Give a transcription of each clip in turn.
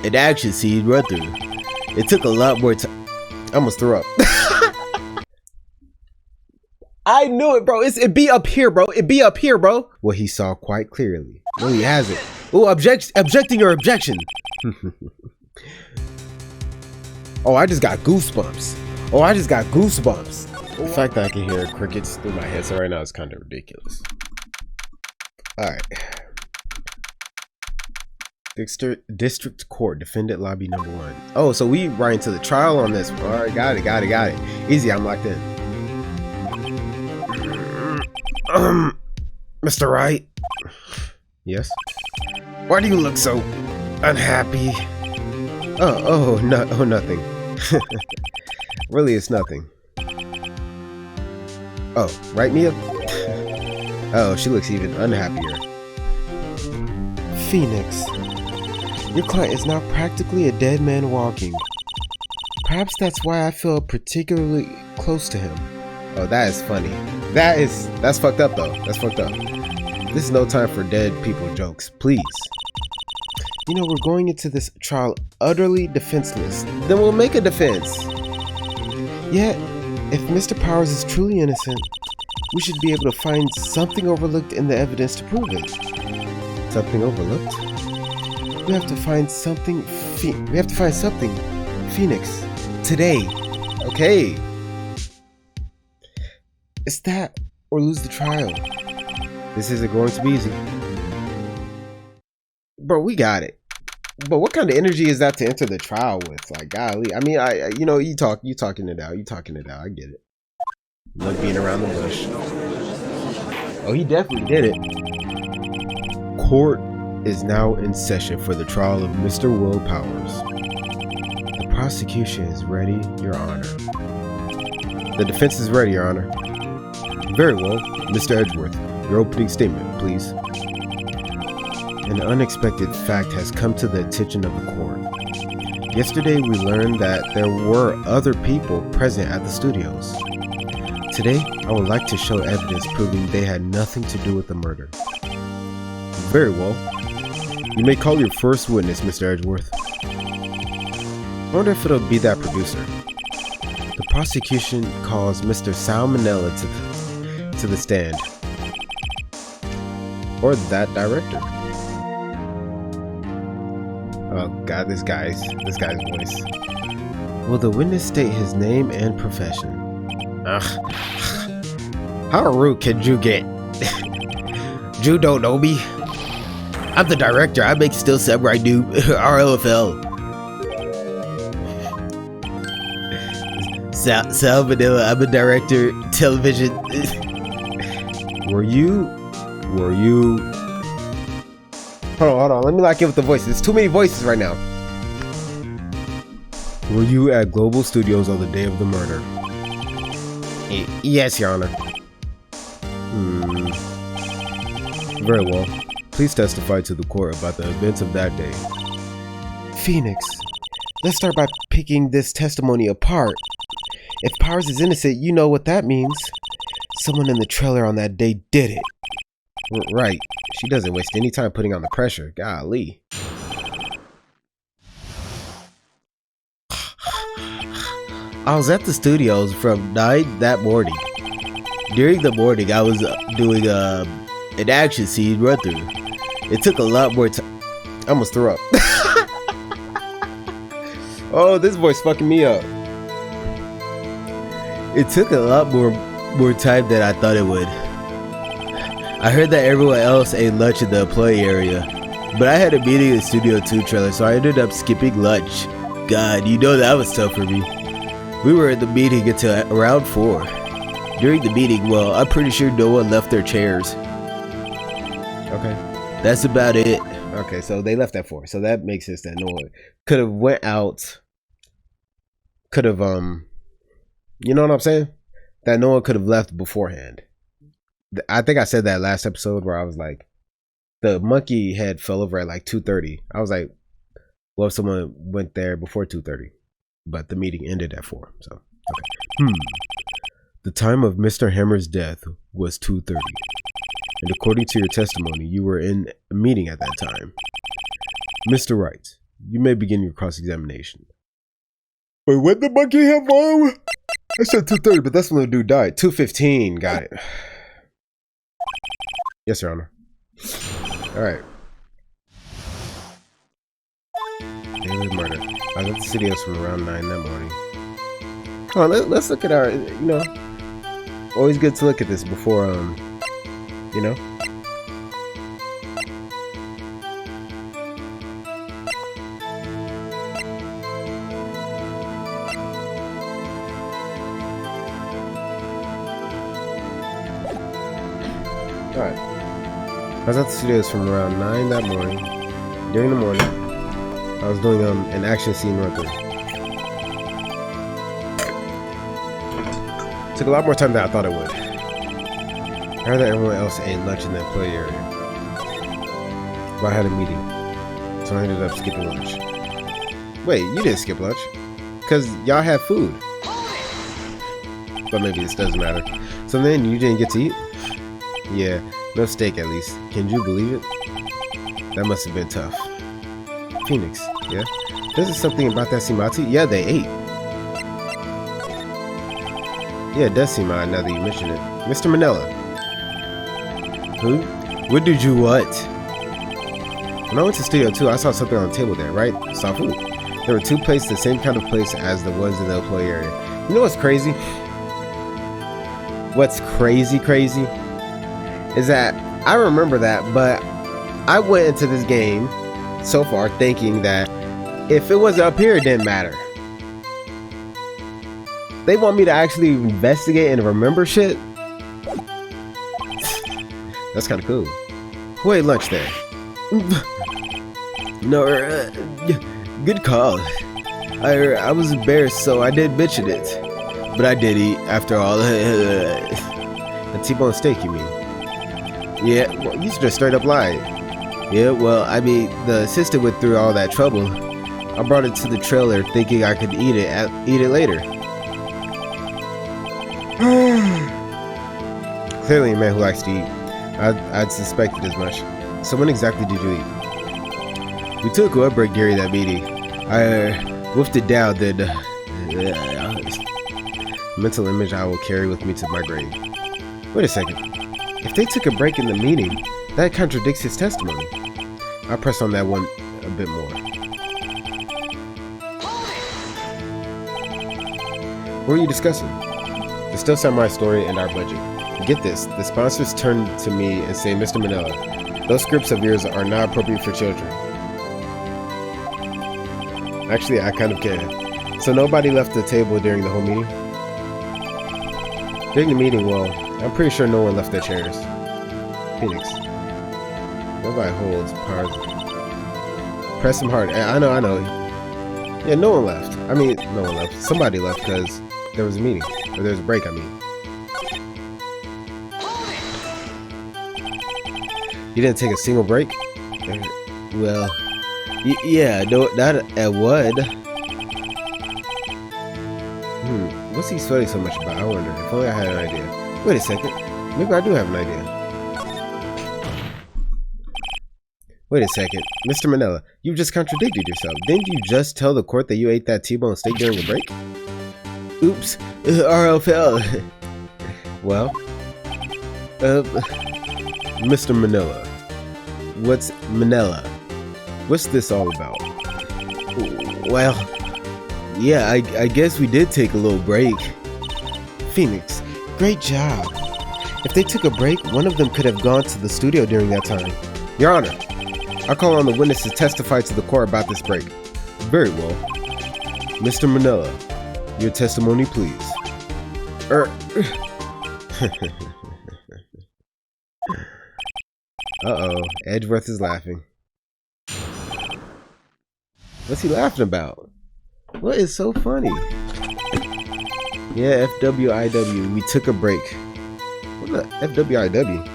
an action scene run through. It took a lot more time. I almost threw up. I knew it, bro. It'd be up here, bro. It'd be up here, bro. Well, he saw quite clearly. No, he hasn't. Oh, objecting your objection. Oh, I just got goosebumps. Oh, I just got goosebumps. The fact that I can hear crickets through my headset right now is kind of ridiculous. Alright. District Court, Defendant Lobby number 1. Oh, so we right into the trial on this. Alright, got it. Easy, I'm locked in. Mr. Wright? Yes? Why do you look so unhappy? Oh, nothing. Really, it's nothing. Oh, right, Mia? Oh, she looks even unhappier. Phoenix, your client is now practically a dead man walking. Perhaps that's why I feel particularly close to him. Oh, that is funny. That's fucked up though. That's fucked up. This is no time for dead people jokes, please. You know, we're going into this trial utterly defenseless. Then we'll make a defense. Yet, if Mr. Powers is truly innocent, we should be able to find something overlooked in the evidence to prove it. Something overlooked? We have to find something. Phoenix. Today. Okay. It's that or lose the trial. This isn't going to be easy. Bro, we got it. But what kind of energy is that to enter the trial with? Like, golly. I mean, you talking it out. I get it. Like being around the bush. Oh, he definitely did it. Court is now in session for the trial of Mr. Will Powers. The prosecution is ready, Your Honor. The defense is ready, Your Honor. Very well, Mr. Edgeworth. Your opening statement, please. An unexpected fact has come to the attention of the court. Yesterday we learned that there were other people present at the studios. Today, I would like to show evidence proving they had nothing to do with the murder. Very well. You may call your first witness, Mr. Edgeworth. I wonder if it'll be that producer. The prosecution calls Mr. Salmonella to the stand. Or that director. Oh god, this guy's voice. Will the witness state his name and profession? Ugh. How rude can Drew get? Drew don't know me. I'm the director. I make still samurai do RLFL. Sal Vanilla, I'm a director, television. Were you? Hold on, let me lock in with the voices. There's too many voices right now. Were you at Global Studios on the day of the murder? Yes, Your Honor. Very well. Please testify to the court about the events of that day. Phoenix, let's start by picking this testimony apart. If Powers is innocent, you know what that means. Someone in the trailer on that day did it. Right. She doesn't waste any time putting on the pressure. Golly. I was at the studios from 9 that morning. During the morning, I was doing an action scene run through. It took a lot more time. I almost threw up. Oh, this voice fucking me up. It took a lot more time than I thought it would. I heard that everyone else ate lunch in the employee area, but I had a meeting in Studio 2 trailer, so I ended up skipping lunch. God, you know that was tough for me. We were in the meeting until around 4. During the meeting, well, I'm pretty sure no one left their chairs. Okay, that's about it. Okay, so they left at 4, so that makes sense that no one could have went out. Could have, you know what I'm saying? That no one could have left beforehand. I think I said that last episode where I was like, the monkey head fell over at like 2:30. I was like, well, if someone went there before 2:30, but the meeting ended at 4. So, okay. The time of Mr. Hammer's death was 2:30, and according to your testimony, you were in a meeting at that time. Mr. Wright, You may begin your cross-examination. Wait, what the monkey have on? I said 2:30, but that's when the dude died. 2:15. Got it. Yes, Your Honor. All right. Daily murder. I left the city house from around 9 that morning. Come on, let's look at our, you know, always good to look at this before, you know. Alright. I was at the studios from around 9 that morning. During the morning, I was doing an action scene run through. Took a lot more time than I thought it would. I heard that everyone else ate lunch in the employee area. But I had a meeting, so I ended up skipping lunch. Wait, you didn't skip lunch? Because y'all had food. But maybe this doesn't matter. So then you didn't get to eat? Yeah, no steak at least. Can you believe it? That must have been tough. Phoenix, yeah? There's something about that seem odd to you? Yeah, they ate. Yeah, it does seem odd now that you mention it. Mr. Manila. Who? What did you what? When I went to Studio 2, I saw something on the table there, right? Saw food. There were 2 plates, the same kind of place as the ones in the employee area. You know what's crazy? What's crazy is that I remember that, but I went into this game so far thinking that if it was up here, it didn't matter. They want me to actually investigate and remember shit? That's kind of cool. Who ate lunch there? No, good call. I was embarrassed, so I did mention it. But I did eat, after all. A T-bone steak, you mean? Yeah, well, you should have straight up lied. Yeah, well, I mean, the assistant went through all that trouble. I brought it to the trailer thinking I could eat it later. Clearly a man who likes to eat. I'd suspected as much. So when exactly did you eat? We took a break during that meeting. I woofed it down, then mental image I will carry with me to my grave. Wait a second. If they took a break in the meeting, that contradicts his testimony. I'll press on that one a bit more. What were you discussing? The Still Samurai story and our budget. Get this, the sponsors turn to me and say, Mr. Manila, those scripts of yours are not appropriate for children. Actually, I kind of can. So nobody left the table during the whole meeting? During the meeting, well, I'm pretty sure no one left their chairs. Phoenix. Nobody holds powers. Press him hard. I know. Yeah, no one left. I mean, no one left. Somebody left because there was a meeting. Or there was a break, I mean. You didn't take a single break? Well, yeah, no, not at what? What's he sweating so much about? I wonder. If only I had an idea. Wait a second. Maybe I do have an idea. Wait a second. Mr. Manila, you just contradicted yourself. Didn't you just tell the court that you ate that T-bone steak during a break? Oops. RL fell. Well, Mr. Manila. What's Manila? What's this all about? Well, yeah, I guess we did take a little break. Phoenix, great job. If they took a break, one of them could have gone to the studio during that time. Your Honor, I call on the witness to testify to the court about this break. Very well. Mr. Manila, your testimony, please. Uh-oh, Edgeworth is laughing. What's he laughing about? What is so funny? Yeah, FWIW, we took a break. What the FWIW?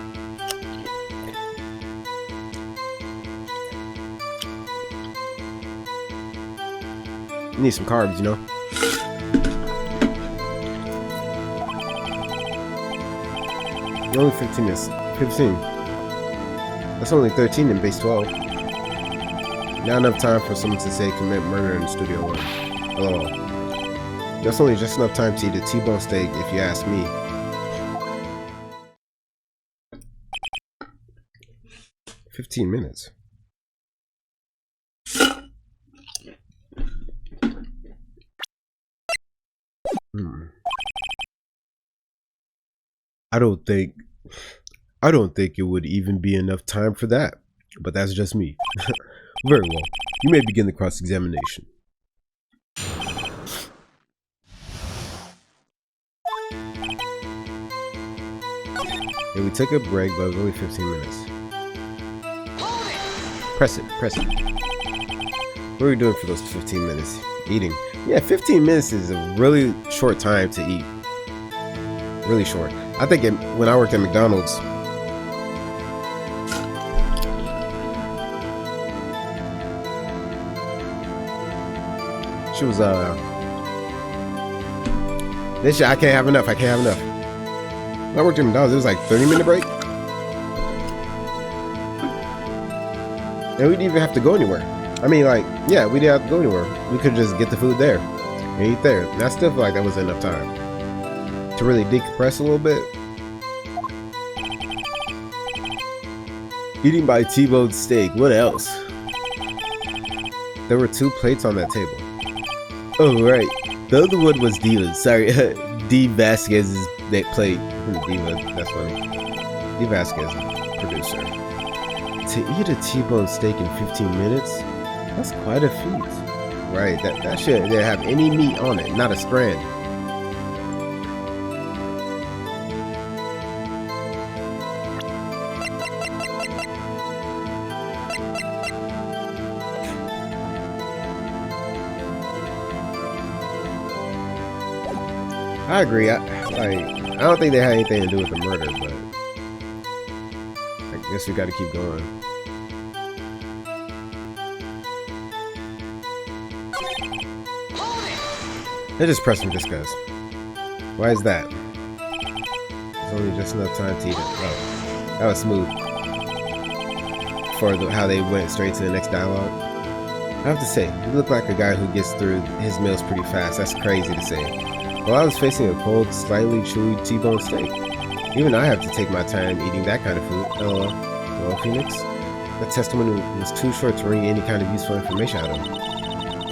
You need some carbs, you know? You're only 15 minutes. 15. That's only 13 in base 12. Not enough time for someone to say commit murder in Studio One. LOL. That's only just enough time to eat a T-bone steak, if you ask me. $15 minutes. I don't think it would even be enough time for that, but that's just me. Very well. You may begin the cross-examination. Yeah, we took a break, but it was only 15 minutes. Press it. What are we doing for those 15 minutes? Eating. Yeah, 15 minutes is a really short time to eat. Really short. I think when I worked at McDonald's, she was this shit, I can't have enough. When I worked at McDonald's, it was like 30-minute break. And we didn't even have to go anywhere. I mean, like, yeah, we didn't have to go anywhere. We could just get the food there and eat there. And I still feel like that was enough time to really decompress a little bit. Eating by T-bone steak. What else? There were 2 plates on that table. Oh, right. The other one was Diva's. Sorry, D. Vasquez's plate. Diva, that's funny. D. Vasquez, producer. To eat a T-bone steak in 15 minutes? That's quite a feat. Right, that shit didn't have any meat on it, not a strand. I agree. I don't think they had anything to do with the murder, but I guess we got to keep going. They're just pressing discuss. Why is that? It's only just enough time to eat it. Oh, that was smooth. For how they went straight to the next dialogue. I have to say, you look like a guy who gets through his meals pretty fast. That's crazy to say. Well, I was facing a cold, slightly chewy T-bone steak. Even I have to take my time eating that kind of food. Well, Phoenix, that testimony was too short to wring any kind of useful information out of him.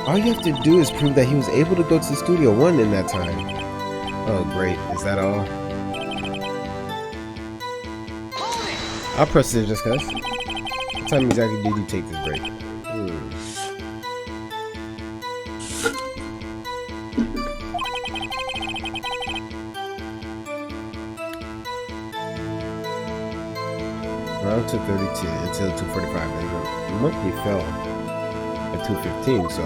All you have to do is prove that he was able to go to Studio One in that time. Oh, great. Is that all? I'll press to discuss. What time exactly did you take this break? Around 2:32 until 2:45. The monkey fell at 2:15, so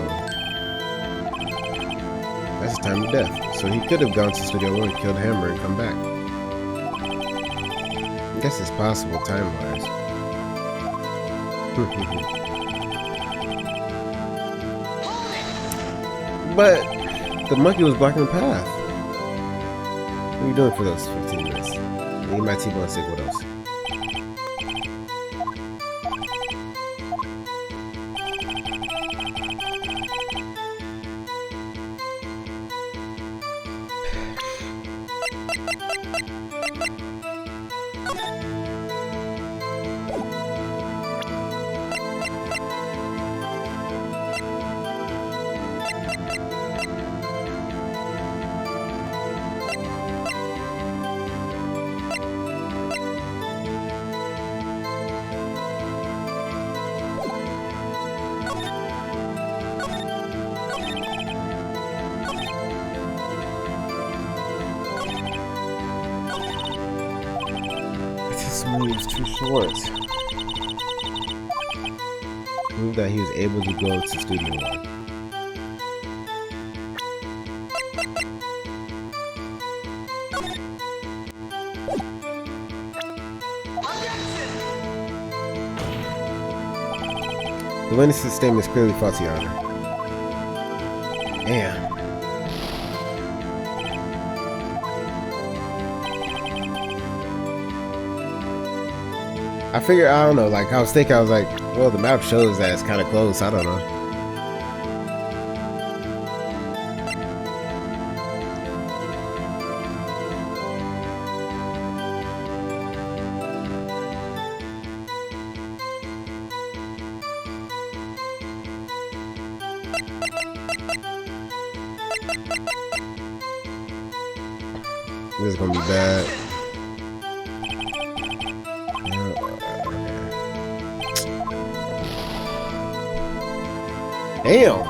that's his time of death. So he could have gone to Studio One, killed Hammer, and come back. I guess it's possible time-wise. But the monkey was blocking the path. What are you doing for those 15 minutes? Eat my T-bone steak. What else? It's too short. Prove that he was able to go to Studio One. The witness's statement is clearly false, Your Honor. Damn. I figured, I don't know, like I was thinking, I was like, Well, the map shows that it's kind of close. I don't know. This is gonna be bad. Damn.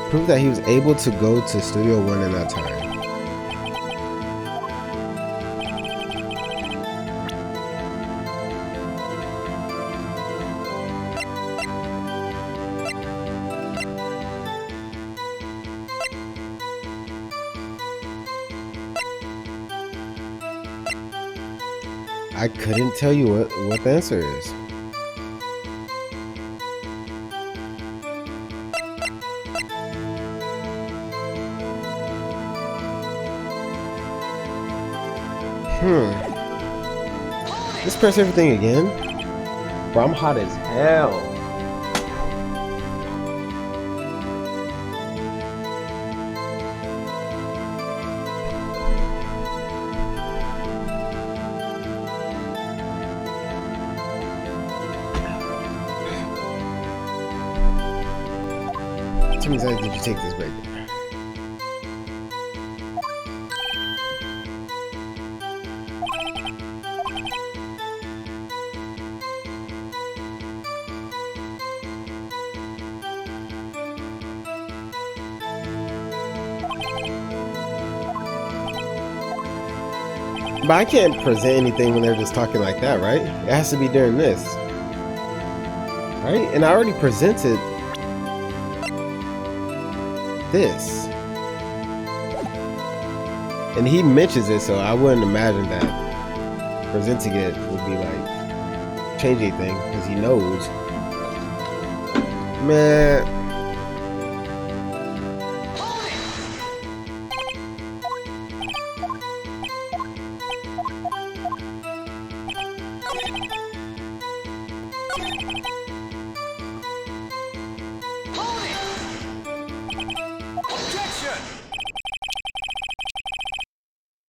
Prove that he was able to go to Studio One in that time. I couldn't tell you what the answer is. Just press everything again? Bro, I'm hot as hell. How many times did you take this break? But I can't present anything when they're just talking like that, right? It has to be during this. Right? And I already presented this. And he mentions it, so I wouldn't imagine that presenting it would be like change anything, because he knows. Man.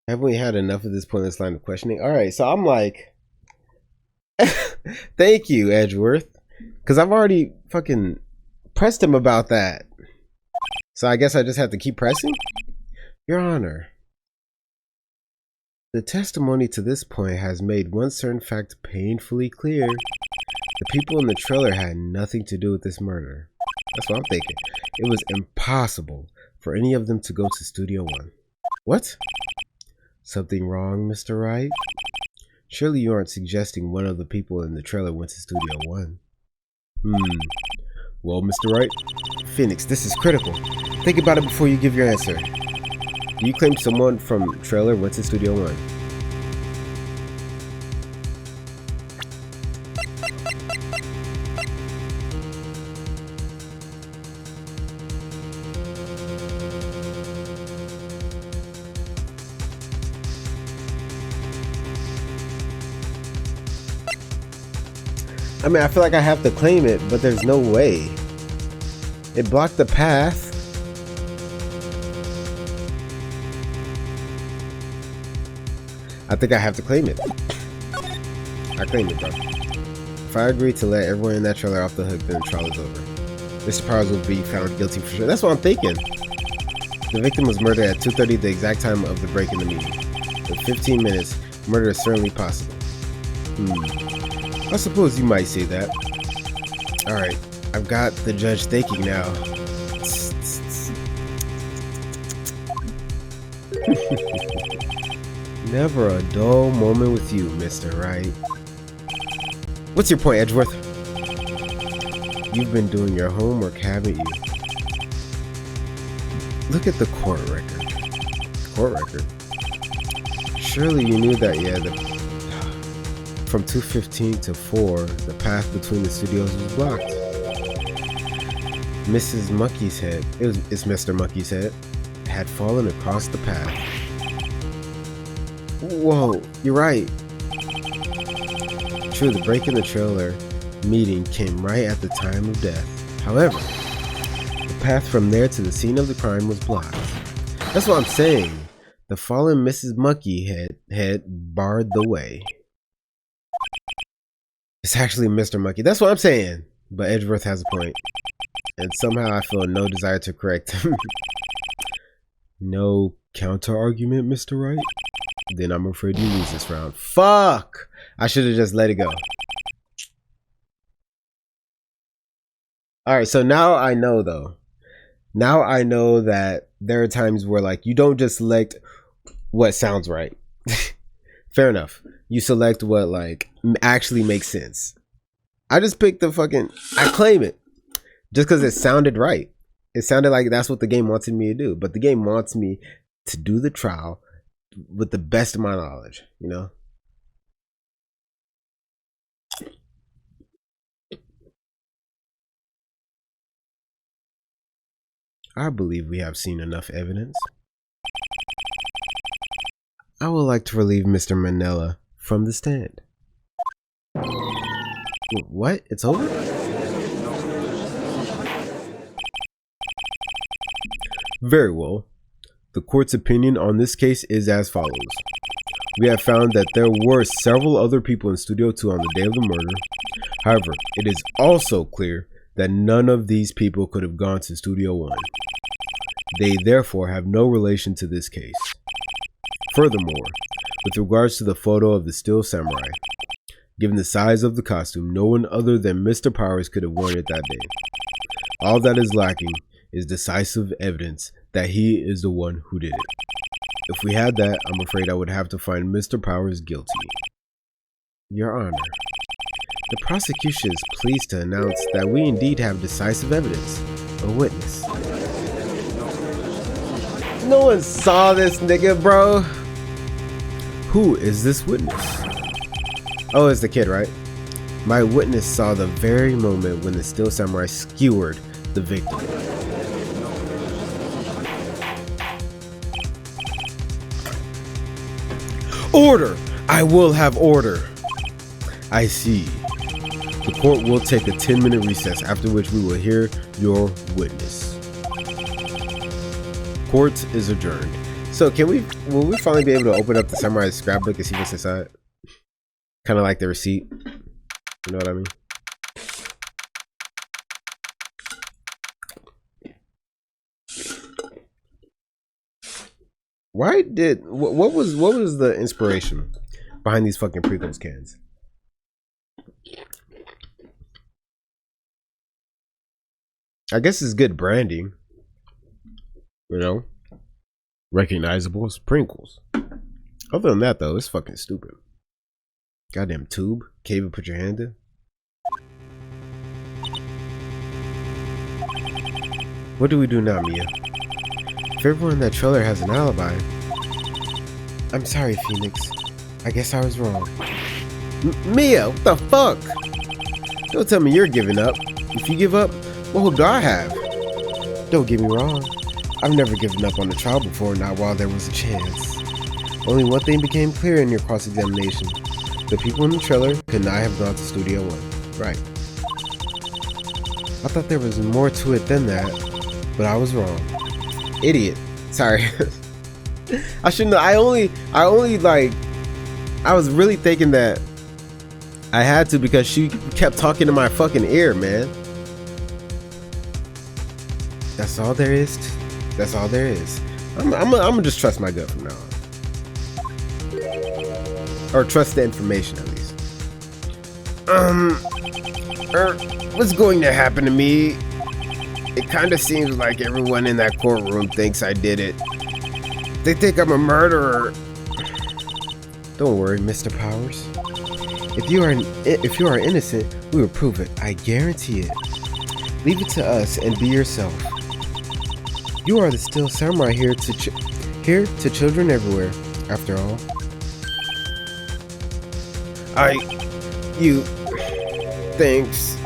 Haven't we had enough of this pointless line of questioning? Alright, so I'm like, thank you, Edgeworth. Because I've already fucking pressed him about that. So I guess I just have to keep pressing? Your Honor, the testimony to this point has made one certain fact painfully clear. The people in the trailer had nothing to do with this murder. That's what I'm thinking. It was impossible for any of them to go to Studio One. What? Something wrong, Mr. Wright? Surely you aren't suggesting one of the people in the trailer went to Studio One. Well, Mr. Wright? Phoenix, this is critical. Think about it before you give your answer. Do you claim someone from trailer went to Studio One? I mean, I feel like I have to claim it, but there's no way. It blocked the path. I think I have to claim it. I claim it, bro. If I agree to let everyone in that trailer off the hook, then the trial is over. Mr. Powers will be found guilty for sure. That's what I'm thinking. The victim was murdered at 2:30, the exact time of the break in the meeting. For 15 minutes, murder is certainly possible. I suppose you might say that. Alright, I've got the judge thinking now. Never a dull moment with you, Mr. Wright. What's your point, Edgeworth? You've been doing your homework, haven't you? Look at the court record. Court record? Surely you knew that, yeah, from 2:15 to 4, the path between the studios was blocked. Mrs. Monkey's head, it's Mr. Monkey's head, had fallen across the path. Whoa, you're right. True, the break in the trailer meeting came right at the time of death. However, the path from there to the scene of the crime was blocked. That's what I'm saying. The fallen Mrs. Monkey head barred the way. It's actually Mr. Monkey. That's what I'm saying. But Edgeworth has a point. And somehow I feel no desire to correct him. No counter argument, Mr. Wright? Then I'm afraid you lose this round. Fuck! I should have just let it go. Alright, so now I know though. Now I know that there are times where like you don't just select what sounds right. Fair enough. You select what like actually makes sense. I just picked the fucking, I claim it. Just because it sounded right. It sounded like that's what the game wanted me to do. But the game wants me to do the trial with the best of my knowledge, you know? I believe we have seen enough evidence. I would like to relieve Mr. Manella from the stand. What? It's over? Very well. The court's opinion on this case is as follows. We have found that there were several other people in Studio 2 on the day of the murder. However, it is also clear that none of these people could have gone to Studio 1. They therefore have no relation to this case. Furthermore, with regards to the photo of the Steel Samurai, given the size of the costume, no one other than Mr. Powers could have worn it that day. All that is lacking is decisive evidence that he is the one who did it. If we had that, I'm afraid I would have to find Mr. Powers guilty. Your Honor, the prosecution is pleased to announce that we indeed have decisive evidence, a witness. No one saw this nigga, bro. Who is this witness? Oh, it's the kid, right? My witness saw the very moment when the Steel Samurai skewered the victim. Order! I will have order. I see. The court will take a 10-minute recess, after which we will hear your witness. Court is adjourned. So will we finally be able to open up the samurai's scrapbook and see what's inside? Kind of like the receipt. You know what I mean? What was the inspiration behind these fucking Pringles cans? I guess it's good branding. You know? Recognizable as Pringles. Other than that though, it's fucking stupid. Goddamn tube. Can't even put your hand in. What do we do now, Mia? If everyone in that trailer has an alibi. I'm sorry, Phoenix. I guess I was wrong. Mia, what the fuck? Don't tell me you're giving up. If you give up, what hope do I have? Don't get me wrong. I've never given up on the trial before, not while there was a chance. Only one thing became clear in your cross-examination. The people in the trailer could not have gone to Studio 1. Right. I thought there was more to it than that, but I was wrong. Idiot. Sorry. I shouldn't have. I only like, I was really thinking that I had to because she kept talking to my fucking ear, man. That's all there is. That's all there is. I'm gonna just trust my gut from now on. Or trust the information at least. What's going to happen to me? It kind of seems like everyone in that courtroom thinks I did it. They think I'm a murderer. Don't worry, Mr. Powers. If you are innocent, we will prove it. I guarantee it. Leave it to us and be yourself. You are the Steel Samurai here to children everywhere. After all, thanks.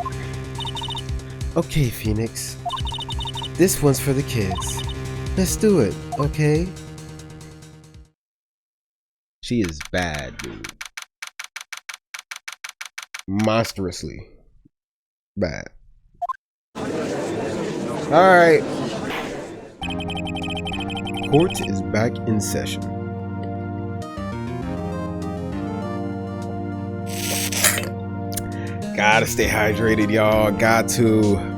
Okay, Phoenix. This one's for the kids. Let's do it, okay? She is bad, dude. Monstrously bad. Alright. Court is back in session. Gotta stay hydrated, y'all. Got to.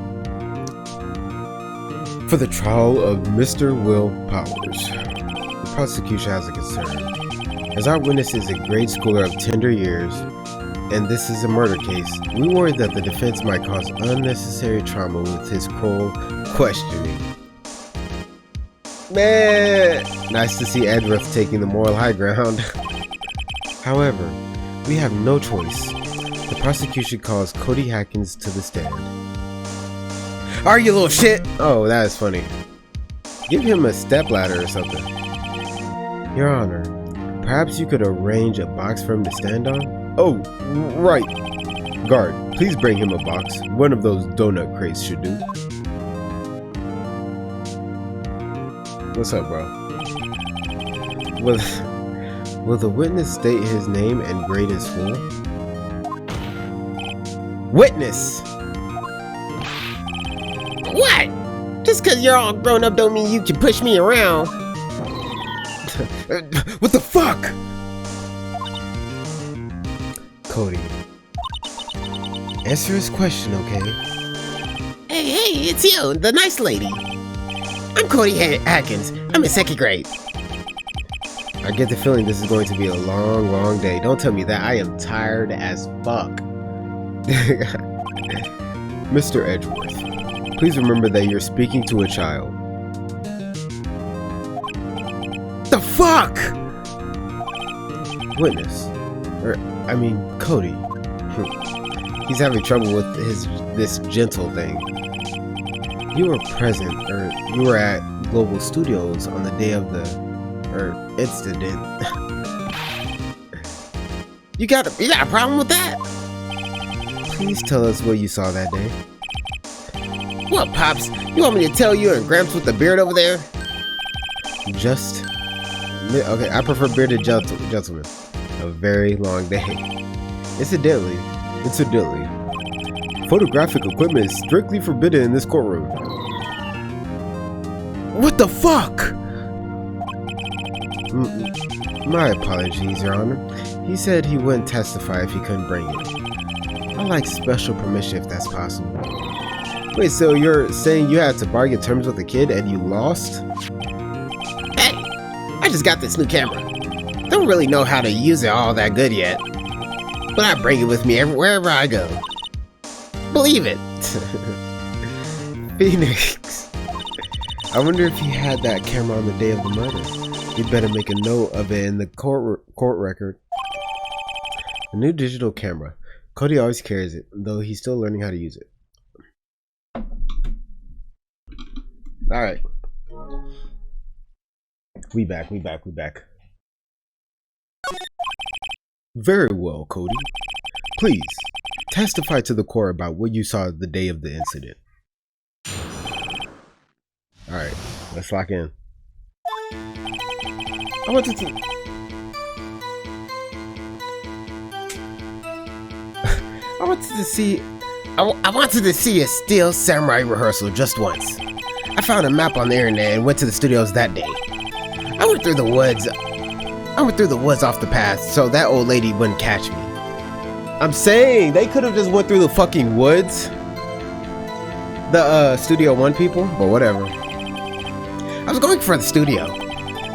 For the trial of Mr. Will Powers, the prosecution has a concern. As our witness is a grade schooler of tender years, and this is a murder case, we worry that the defense might cause unnecessary trauma with his cruel questioning. Man, nice to see Edgeworth taking the moral high ground. However, we have no choice. The prosecution calls Cody Hackins to the stand. Are you little shit? Oh, that is funny. Give him a stepladder or something. Your Honor, perhaps you could arrange a box for him to stand on? Oh, right. Guard, please bring him a box. One of those donut crates should do. What's up, bro? Will the witness state his name and grade in school? Witness! What? Just because you're all grown up don't mean you can push me around. What the fuck? Cody. Answer his question, okay? Hey, it's you, the nice lady. I'm Cody Hackins. I'm in 2nd grade. I get the feeling this is going to be a long, long day. Don't tell me that. I am tired as fuck. Mr. Edgeworth, please remember that you're speaking to a child. The fuck? Witness. Cody. He's having trouble with this gentle thing. You were present, or you were at Global Studios on the day of the incident. You got a problem with that? Please tell us what you saw that day. What, Pops? You want me to tell you and Gramps with the beard over there? Okay, I prefer bearded gentlemen. A very long day. Incidentally, photographic equipment is strictly forbidden in this courtroom. What the fuck? My apologies, Your Honor. He said he wouldn't testify if he couldn't bring it. I'd like special permission if that's possible. Wait, so you're saying you had to bargain terms with the kid and you lost? Hey, I just got this new camera. Don't really know how to use it all that good yet. But I bring it with me wherever I go. Believe it. Phoenix. I wonder if he had that camera on the day of the murder. You'd better make a note of it in the court record. A new digital camera. Cody always carries it, though he's still learning how to use it. Alright. We back. Very well, Cody. Please, testify to the court about what you saw the day of the incident. Alright, let's lock in. I wanted to see a Steel Samurai rehearsal just once. I found a map on the internet and went to the studios that day. I went through the woods off the path so that old lady wouldn't catch me. I'm saying they could have just went through the fucking woods. The Studio One people, but whatever. I was going for the studio.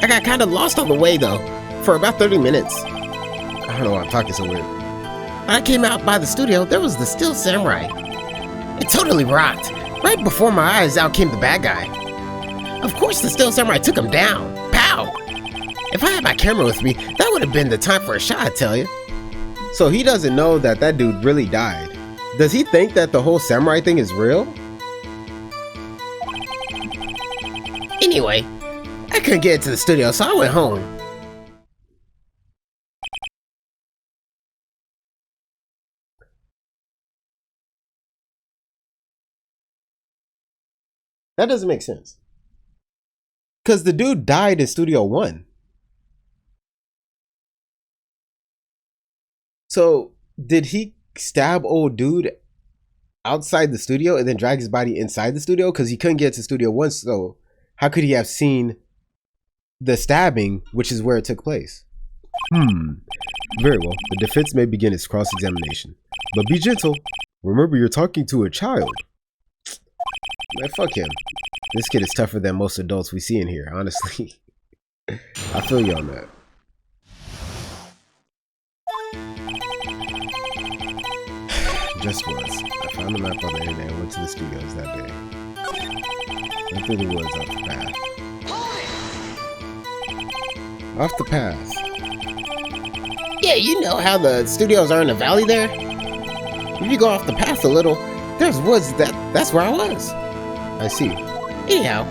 I got kind of lost on the way though, for about 30 minutes. I don't know why I'm talking so weird. When I came out by the studio, there was the Steel Samurai. It totally rocked. Right before my eyes, out came the bad guy. Of course, the Steel Samurai took him down. Pow! If I had my camera with me, that would have been the time for a shot, I tell you. So he doesn't know that that dude really died. Does he think that the whole samurai thing is real? Anyway, I couldn't get into the studio, so I went home. That doesn't make sense. Because the dude died in Studio 1. So, did he stab old dude outside the studio and then drag his body inside the studio? Because he couldn't get to Studio 1, so how could he have seen the stabbing, which is where it took place? Very well. The defense may begin its cross-examination. But be gentle. Remember, you're talking to a child. Man, fuck him. This kid is tougher than most adults we see in here, honestly. I feel you on that. Just was. I found a map on the internet and went to the studios that day. Went through the woods off the path. Off the path. Yeah, you know how the studios are in the valley there? If you go off the path a little, there's woods that's where I was. I see. Anyhow.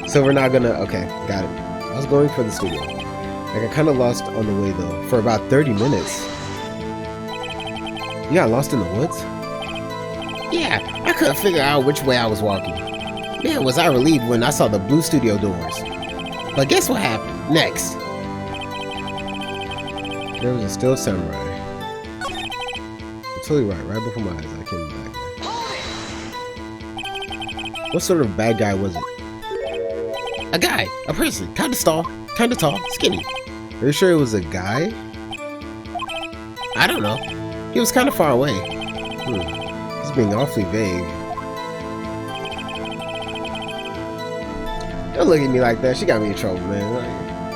So we're not gonna... Okay, got it. I was going for the studio. Like, I kind of lost on the way, though. For about 30 minutes. You got lost in the woods? Yeah, I couldn't figure out which way I was walking. Man, was I relieved when I saw the blue studio doors. But guess what happened next? There was a still samurai. You're totally right before my eyes. I came back there. What sort of bad guy was it? A guy, a person, kinda tall, skinny. Are you sure it was a guy? I don't know. He was kind of far away. He's being awfully vague. Don't look at me like that. She got me in trouble, man.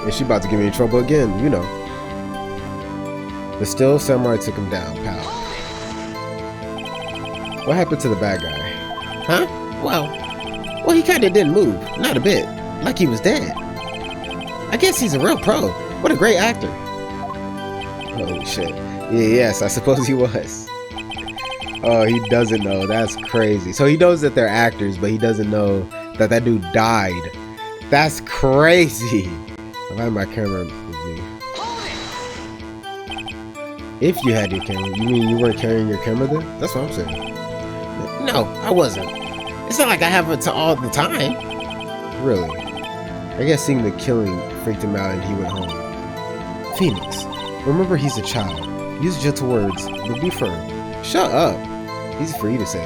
And she about to get me in trouble again, you know. The still samurai took him down, pal. What happened to the bad guy? Huh? Well, he kind of didn't move. Not a bit. Like he was dead. I guess he's a real pro. What a great actor. Holy shit. Yes, I suppose he was. Oh, he doesn't know. That's crazy. So he knows that they're actors, but he doesn't know that that dude died. That's crazy. I had my camera with me. If you had your camera, you mean you weren't carrying your camera then? That's what I'm saying. No, I wasn't. It's not like I have it all the time. Really? I guess seeing the killing freaked him out and he went home. Phoenix, remember he's a child. Use gentle words, but be firm. Shut up. Easy for you to say.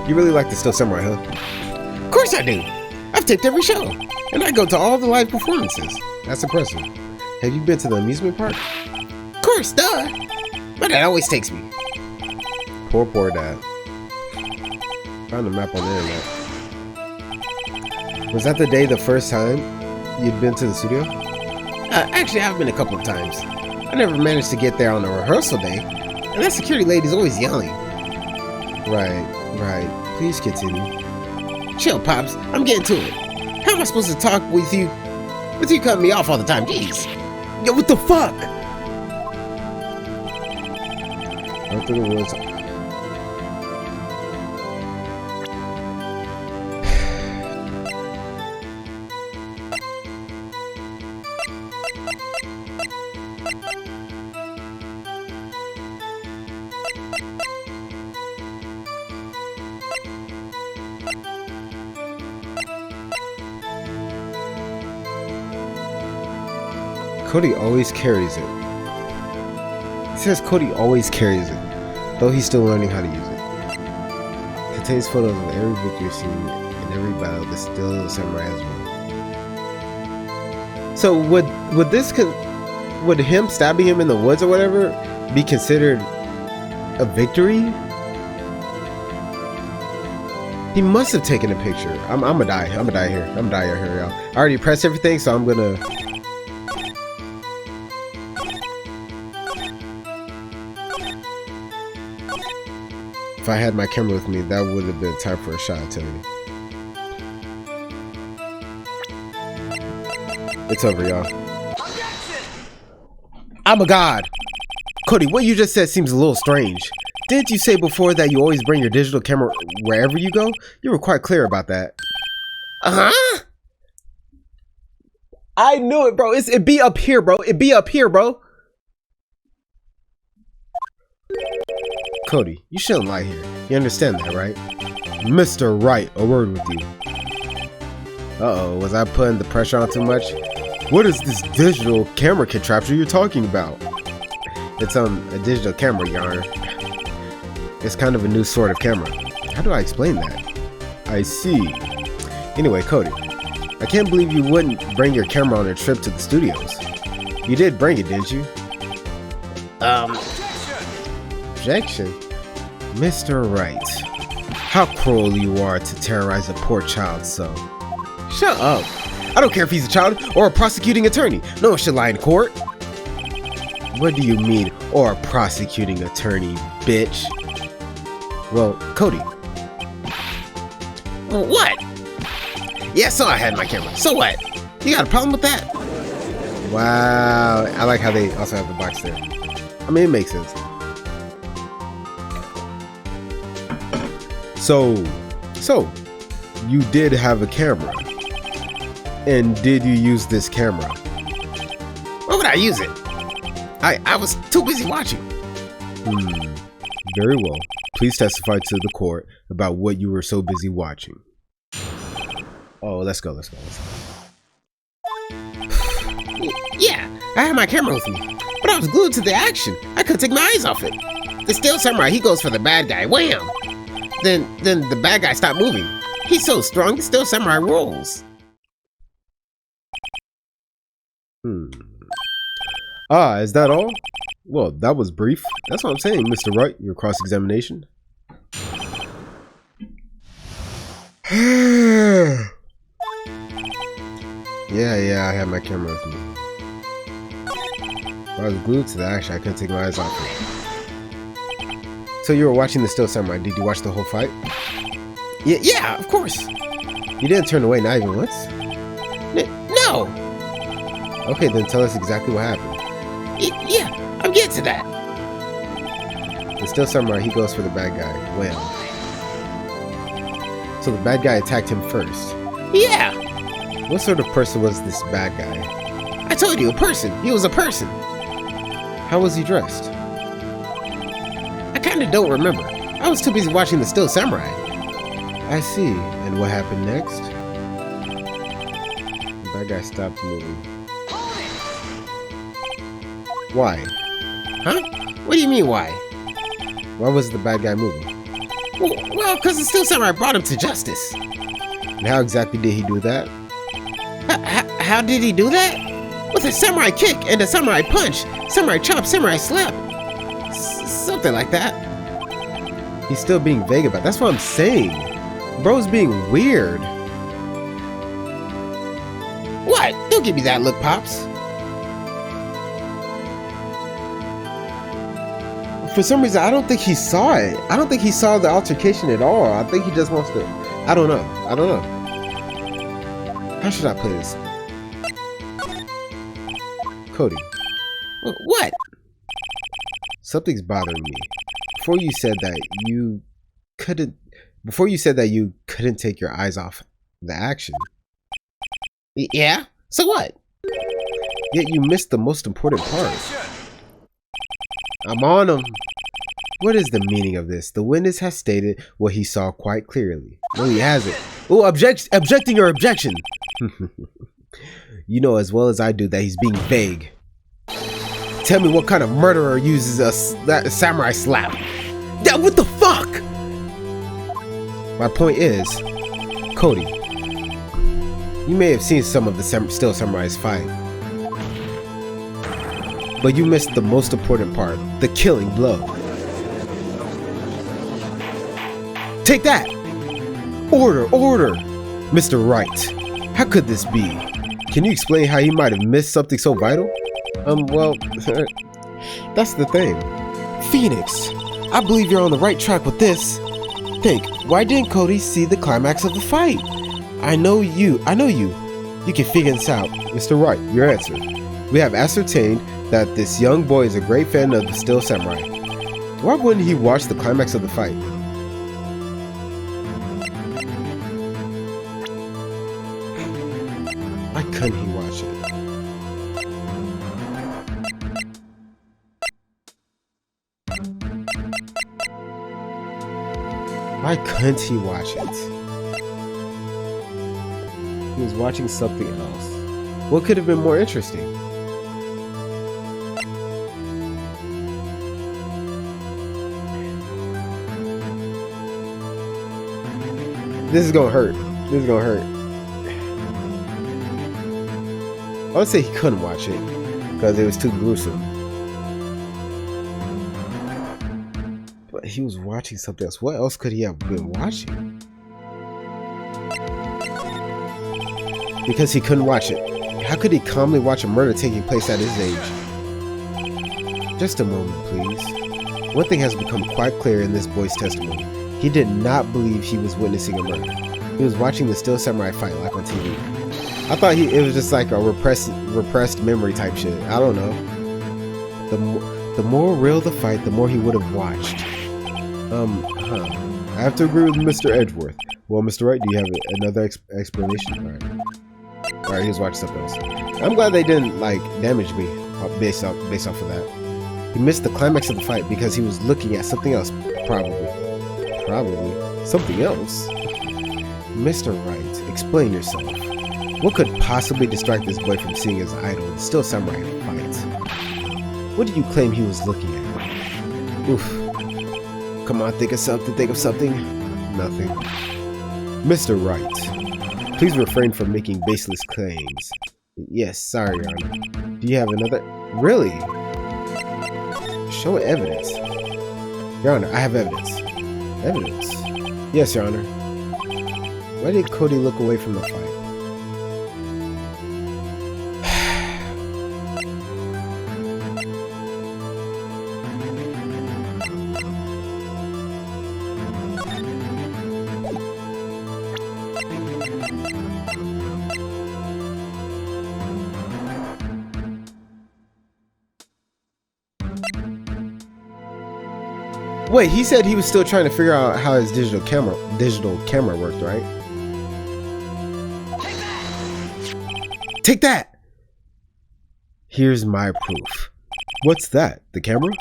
You really like the Still Samurai, huh? Of course I do. I've taped every show, and I go to all the live performances. That's impressive. Have you been to the amusement park? Of course, duh. My dad always takes me. Poor dad. Found a map on the internet. Was that the day the first time you'd been to the studio? Actually, I've been a couple of times. I never managed to get there on a rehearsal day, and that security lady's always yelling. Right. Please continue. Chill, Pops. I'm getting to it. How am I supposed to talk with you cutting me off all the time? Jeez. Yo, what the fuck? Right through the woods. Cody always carries it. It says Cody always carries it, though he's still learning how to use it. Contains photos of every victory scene and every battle the Still Samurai has won. So would him stabbing him in the woods or whatever be considered a victory? He must have taken a picture. I'm gonna die. I'm gonna die here, y'all. I already pressed everything, so I'm gonna. If I had my camera with me, that would have been time for a shot, I tell you. It's over, y'all. I'm a god! Cody, what you just said seems a little strange. Didn't you say before that you always bring your digital camera wherever you go? You were quite clear about that. Uh-huh? I knew it, bro. It'd be up here, bro. It'd be up here, bro. Cody, you shouldn't lie here. You understand that, right? Mr. Wright, a word with you. Uh-oh, was I putting the pressure on too much? What is this digital camera contraption you're talking about? It's a digital camera, Yarn. It's kind of a new sort of camera. How do I explain that? I see. Anyway, Cody, I can't believe you wouldn't bring your camera on a trip to the studios. You did bring it, didn't you? Objection? Mr. Wright, how cruel you are to terrorize a poor child so. Shut up. I don't care if he's a child or a prosecuting attorney. No one should lie in court. What do you mean, or a prosecuting attorney, bitch? Well, Cody. What? Yeah, so I had my camera. So what? You got a problem with that? Wow. I like how they also have the box there. I mean, it makes sense. So, you did have a camera. And did you use this camera? Why would I use it? I was too busy watching. Very well. Please testify to the court about what you were so busy watching. Oh, let's go. Yeah, I had my camera with me, but I was glued to the action. I couldn't take my eyes off it. The Steel Samurai, he goes for the bad guy. Wham! Then the bad guy stopped moving. He's so strong, the Steel Samurai rolls. Ah, is that all? Well, that was brief. That's what I'm saying, Mr. Wright, your cross-examination. Yeah, I had my camera with me. I was glued to the action. I couldn't take my eyes off it. So you were watching the Steel Samurai. Did you watch the whole fight? Yeah, of course. You didn't turn away, not even once? No. Okay, then tell us exactly what happened. Yeah, I'm getting to that. The Steel Samurai, he goes for the bad guy. Wham. So the bad guy attacked him first. Yeah. What sort of person was this bad guy? I told you, a person. He was a person. How was he dressed? I kinda don't remember. I was too busy watching the Steel Samurai. I see. And what happened next? The bad guy stopped moving. Why? Huh? What do you mean, why? Why was the bad guy moving? Well, because the Steel Samurai brought him to justice. And how exactly did he do that? How did he do that? With a samurai kick and a samurai punch, samurai chop, samurai slap. Something like that. He's still being vague about it. That's what I'm saying. Bro's being weird. What? Don't give me that look, Pops. For some reason, I don't think he saw it. I don't think he saw the altercation at all. I think he just wants to... I don't know. How should I play this? Cody. What? Something's bothering me. Before you said that you couldn't take your eyes off the action. Yeah? So what? Yet you missed the most important part. I'm on him. What is the meaning of this? The witness has stated what he saw quite clearly. No, he hasn't. Oh, objecting your objection. You know as well as I do that he's being vague. Tell me what kind of murderer uses that samurai slap. What the fuck? My point is, Cody, you may have seen some of the Steel Samurai's fight, but you missed the most important part, the killing blow. Take that! Order! Mr. Wright, how could this be? Can you explain how he might have missed something so vital? Well, that's the thing. Phoenix, I believe you're on the right track with this. Think, why didn't Cody see the climax of the fight? I know you. You can figure this out. Mr. Wright, your answer. We have ascertained that this young boy is a great fan of the Steel Samurai. Why wouldn't he watch the climax of the fight? Why couldn't he watch it? Why couldn't he watch it? He was watching something else. What could have been more interesting? This is gonna hurt. This is gonna hurt. I would say he couldn't watch it because it was too gruesome. But he was watching something else. What else could he have been watching? Because he couldn't watch it. How could he calmly watch a murder taking place at his age? Just a moment, please. One thing has become quite clear in this boy's testimony. He did not believe he was witnessing a murder. He was watching the Still Samurai fight like on TV. I thought it was just like a repressed memory type shit. I don't know. The more real the fight, the more he would have watched. I have to agree with Mr. Edgeworth. Well, Mr. Wright, do you have another explanation? Alright, he was watching something else. I'm glad they didn't like damage me based off of that. He missed the climax of the fight because he was looking at something else. Probably something else. Mr. Wright, explain yourself. What could possibly distract this boy from seeing his idol, the Still Samurai, fight? What do you claim he was looking at? Oof. Come on, think of something. Nothing. Mr. Wright, please refrain from making baseless claims. Yes, sorry, Your Honor. Do you have another? Really? Show evidence. Your Honor, I have evidence. Evidence? Yes, Your Honor. Why did Cody look away from the fight? Wait, he said he was still trying to figure out how his digital camera worked, right? Take that! Here's my proof. What's that? The camera?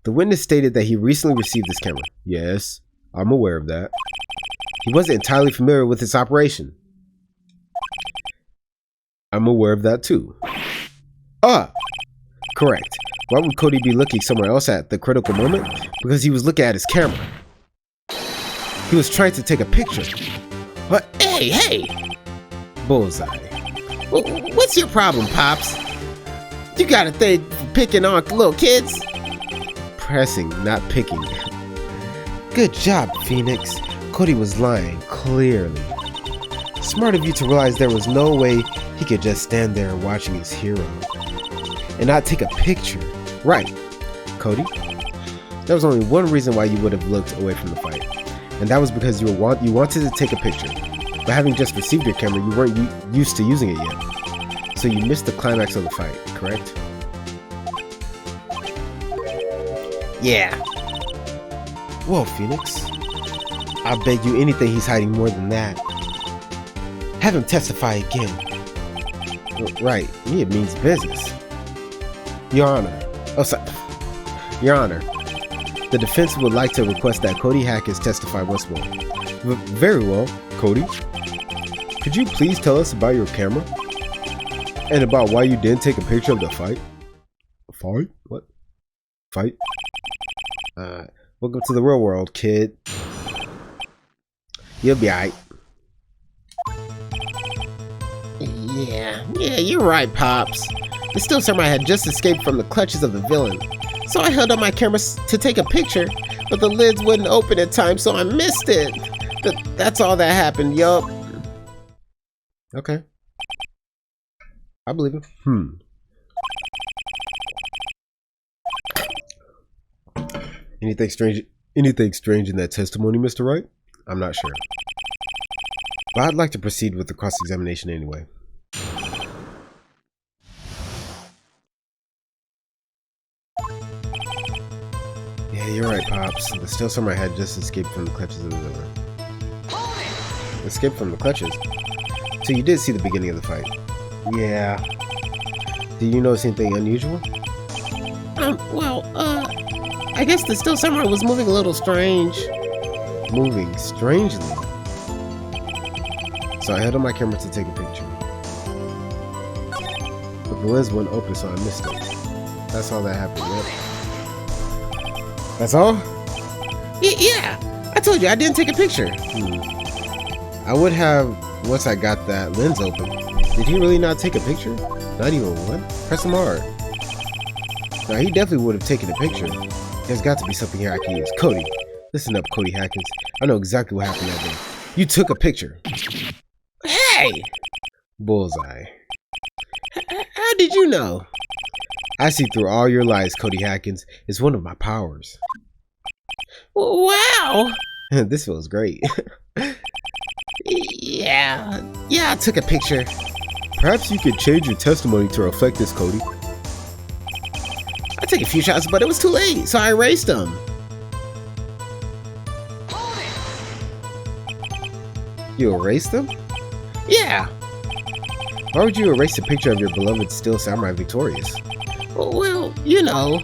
The witness stated that he recently received this camera. Yes, I'm aware of that. He wasn't entirely familiar with its operation. I'm aware of that too. Correct. Why would Cody be looking somewhere else at the critical moment? Because he was looking at his camera. He was trying to take a picture. But hey! Bullseye. What's your problem, Pops? You got a thing for picking on little kids? Pressing, not picking. Good job, Phoenix. Cody was lying, clearly. Smart of you to realize there was no way he could just stand there watching his hero and not take a picture. Right, Cody? There was only one reason why you would have looked away from the fight, and that was because you wanted to take a picture. But having just received your camera, you weren't used to using it yet. So you missed the climax of the fight, correct? Yeah. Whoa, Phoenix. I'll bet you anything he's hiding more than that. Have him testify again. Right, me, it means business. Your Honor. Oh, sorry. Your Honor. The defense would like to request that Cody Hackett testify once more. Very well, Cody. Could you please tell us about your camera? And about why you didn't take a picture of the fight? Fight? What? Fight? Welcome to the real world, kid. You'll be alright. Yeah, you're right, Pops. The Still Samurai had just escaped from the clutches of the villain. So I held up my camera to take a picture, but the lids wouldn't open in time, so I missed it. That's all that happened, yup. Okay. I believe it. Anything strange in that testimony, Mr. Wright? I'm not sure. But I'd like to proceed with the cross-examination anyway. Yeah, you're right, Pops. The Still Samurai had just escaped from the clutches of the villain. Escaped from the clutches? So you did see the beginning of the fight? Yeah. Did you notice anything unusual? I guess the Still Samurai was moving a little strange. moving strangely. So I held on my camera to take a picture. But the lens wouldn't open, so I missed it. That's all that happened, yep. That's all? Yeah! I told you, I didn't take a picture. I would have once I got that lens open. Did he really not take a picture? Not even one? Press him hard. Now, he definitely would have taken a picture. There's got to be something here I can use. Cody. Listen up, Cody Hackins. I know exactly what happened that day. You took a picture. Hey! Bullseye. How did you know? I see through all your lies, Cody Hackins. It's one of my powers. Wow! This feels great. Yeah, I took a picture. Perhaps you could change your testimony to reflect this, Cody. I took a few shots, but it was too late, so I erased them. You erased them? Yeah. Why would you erase a picture of your beloved Steel Samurai victorious? Well, you know,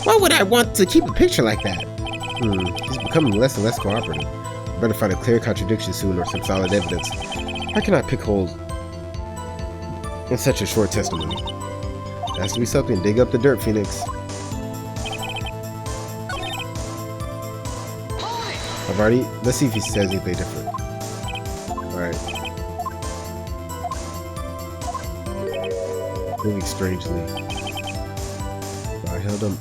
why would I want to keep a picture like that? He's becoming less and less cooperative. Better find a clear contradiction soon or some solid evidence. How can I pick holes in such a short testimony? There has to be something. Dig up the dirt, Phoenix. Let's see if he says anything different. Alright. Moving strangely. I held him.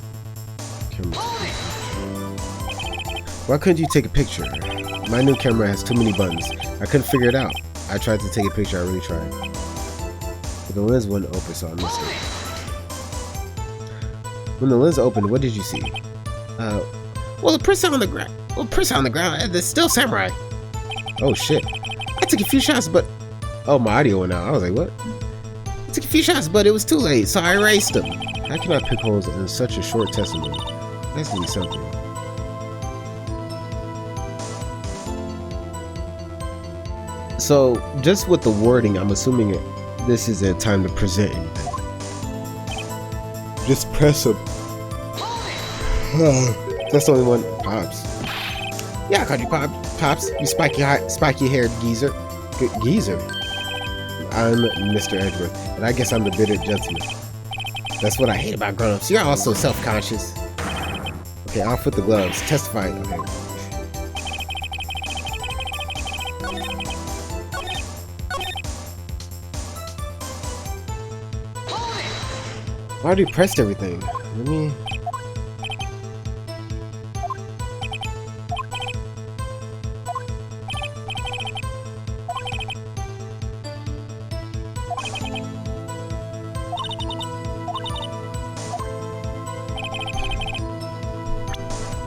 Why couldn't you take a picture? My new camera has too many buttons. I couldn't figure it out. I tried to take a picture, I really tried. But the lens wouldn't open, so I missed it. When the lens opened, what did you see? Well, the person on the ground. The Steel Samurai. Oh shit. I took a few shots, but... Oh, my audio went out. I was like, what? I took a few shots, but it was too late, so I erased them. How can I pick holes in such a short testimony? That has to be something. So, just with the wording, I'm assuming this isn't time to present anything. Just press up. That's the only one. Pops. Yeah, I called you Pops. You spiky-haired geezer. Geezer? I'm Mr. Edgeworth, and I guess I'm the bitter gentleman. That's what I hate about grown-ups. You're all so self-conscious. Okay, off with the gloves. Testify. Okay. I already pressed everything. Let me...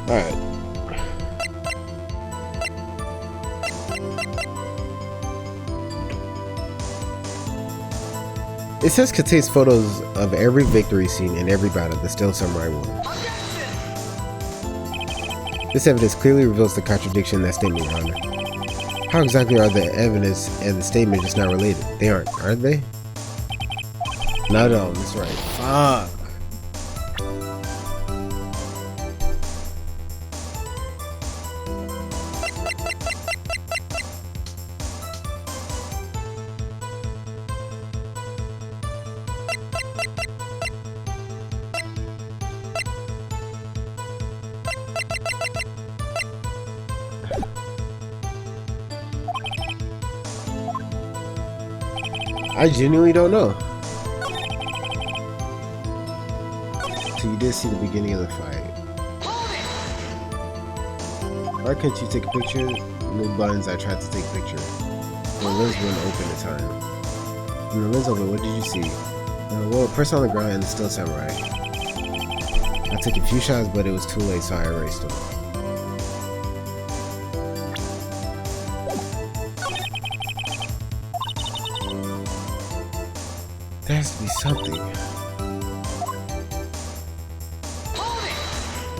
Alright. It says contains photos of every victory scene and every battle the Steel Samurai won. This evidence clearly reveals the contradiction in that statement, Your Honor. How exactly are the evidence and the statement just not related? They aren't they? Not at all, Mr. Wright. Fuck. I genuinely don't know. So you did see the beginning of the fight. Why couldn't you take a picture? No buttons, I tried to take a picture. The lens wouldn't open the time. When the lens opened, what did you see? Well, a person on the ground and the Steel Samurai. I took a few shots, but it was too late, so I erased them. There has to be something.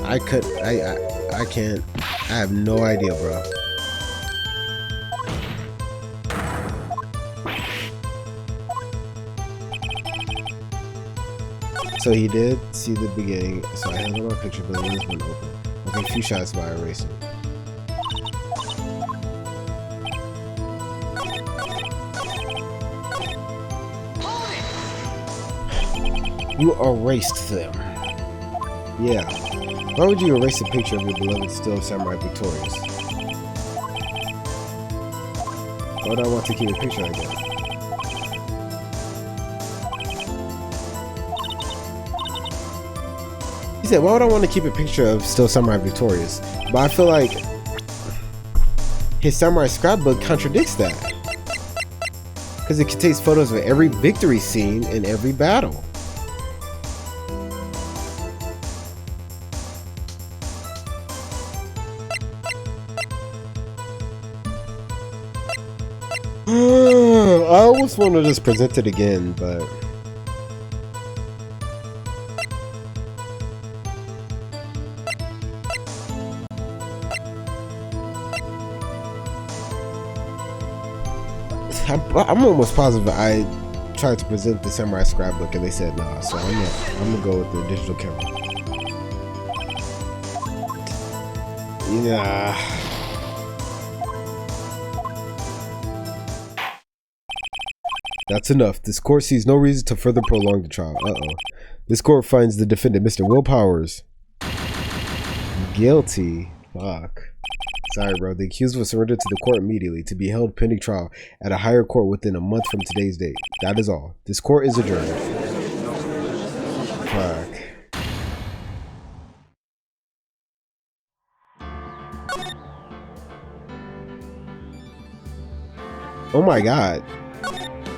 I can't. I have no idea, bro. So he did see the beginning, so I held on my picture, but the lens wouldn't open. I think a few shots, but I erased him. You erased them. Yeah. Why would you erase a picture of your beloved still samurai victorious? Why would I want to keep a picture like that? He said, why would I want to keep a picture of still samurai victorious? But I feel like his samurai scrapbook contradicts that. Because it contains photos of every victory scene in every battle. I almost want to just present it again, but I'm almost positive I tried to present the samurai scrapbook and they said nah, so I'm gonna go with the digital camera. Yeah. That's enough. This court sees no reason to further prolong the trial. Uh-oh. This court finds the defendant, Mr. Will Powers, guilty. Fuck. Sorry, bro. The accused was surrendered to the court immediately to be held pending trial at a higher court within a month from today's date. That is all. This court is adjourned. Fuck. Oh my god.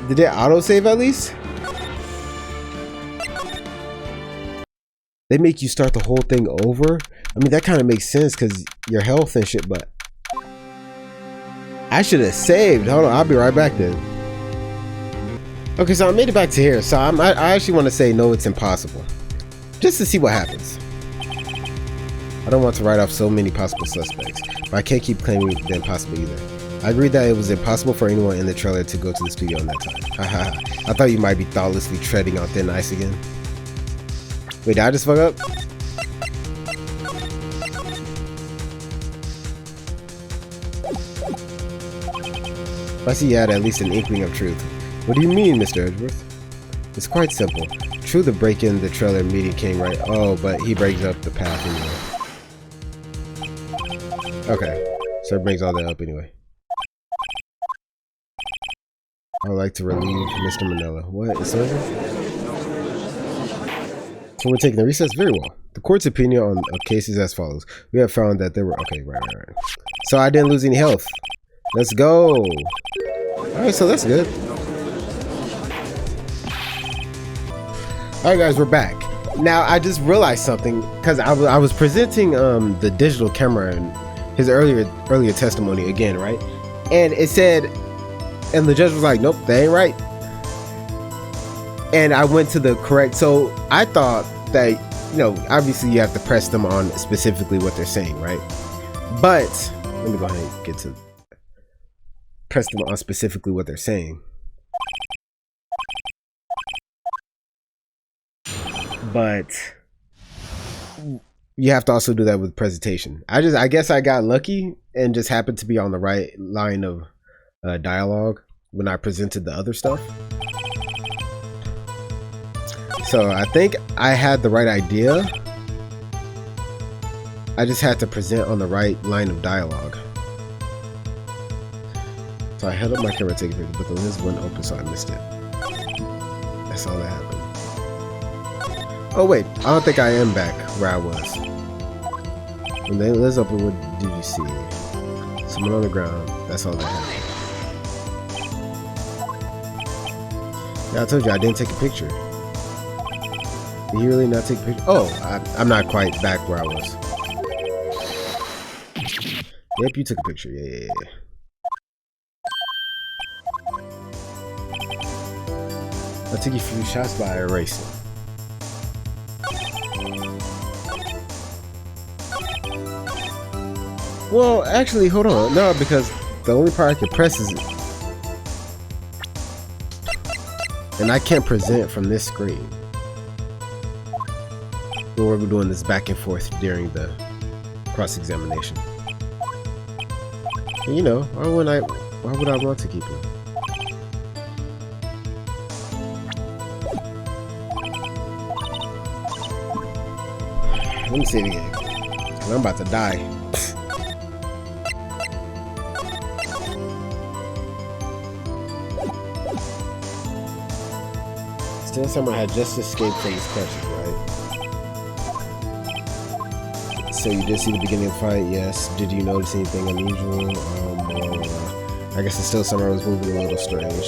Did it autosave at least? They make you start the whole thing over? I mean, that kind of makes sense because your health and shit, but I should have saved. Hold on, I'll be right back then. Okay, so I made it back to here. So I actually want to say no, it's impossible. Just to see what happens. I don't want to write off so many possible suspects, but I can't keep claiming the impossible either. I agreed that it was impossible for anyone in the trailer to go to the studio in that time. Haha. I thought you might be thoughtlessly treading on thin ice again. Wait, did I just fuck up? I see you had at least an inkling of truth. What do you mean, Mr. Edgeworth? It's quite simple. True, the break-in the trailer meeting came right. Oh, but he breaks up the path anyway. Okay, so it brings all that up anyway. I would like to relieve Mr. Manila. What? It's over? So we're taking the recess? Very well. The court's opinion on cases as follows. We have found that there were... Okay, right. So I didn't lose any health. Let's go. Alright, so that's good. Alright guys, we're back. Now I just realized something because I was presenting the digital camera and his earlier testimony again, right? And it said, and the judge was like, nope, that ain't right. And I went to the correct, so I thought that, you know, obviously you have to press them on specifically what they're saying, right? But let me go ahead and get to press them on specifically what they're saying. But you have to also do that with presentation. I guess I got lucky and just happened to be on the right line of dialogue when I presented the other stuff. So I think I had the right idea. I just had to present on the right line of dialogue. So I held up my camera to take a picture, but the lens wasn't open, so I missed it. That's all that happened. Oh wait, I don't think I am back where I was. When the lens open, what did you see? Someone on the ground. That's all that happened. Yeah, I told you I didn't take a picture. Did you really not take a picture? Oh, I'm not quite back where I was. Yep, you took a picture. Yeah. I took a few shots by erasing. Well, actually, hold on. No, because the only part I can press is it. And I can't present from this screen. We're doing this back and forth during the cross-examination. You know, why would I want to keep it? Let me see it again. I'm about to die. Still Samurai had just escaped from his clutches, right? So you did see the beginning of the fight, yes. Did you notice anything unusual? I guess the Still Samurai was moving a little strangely.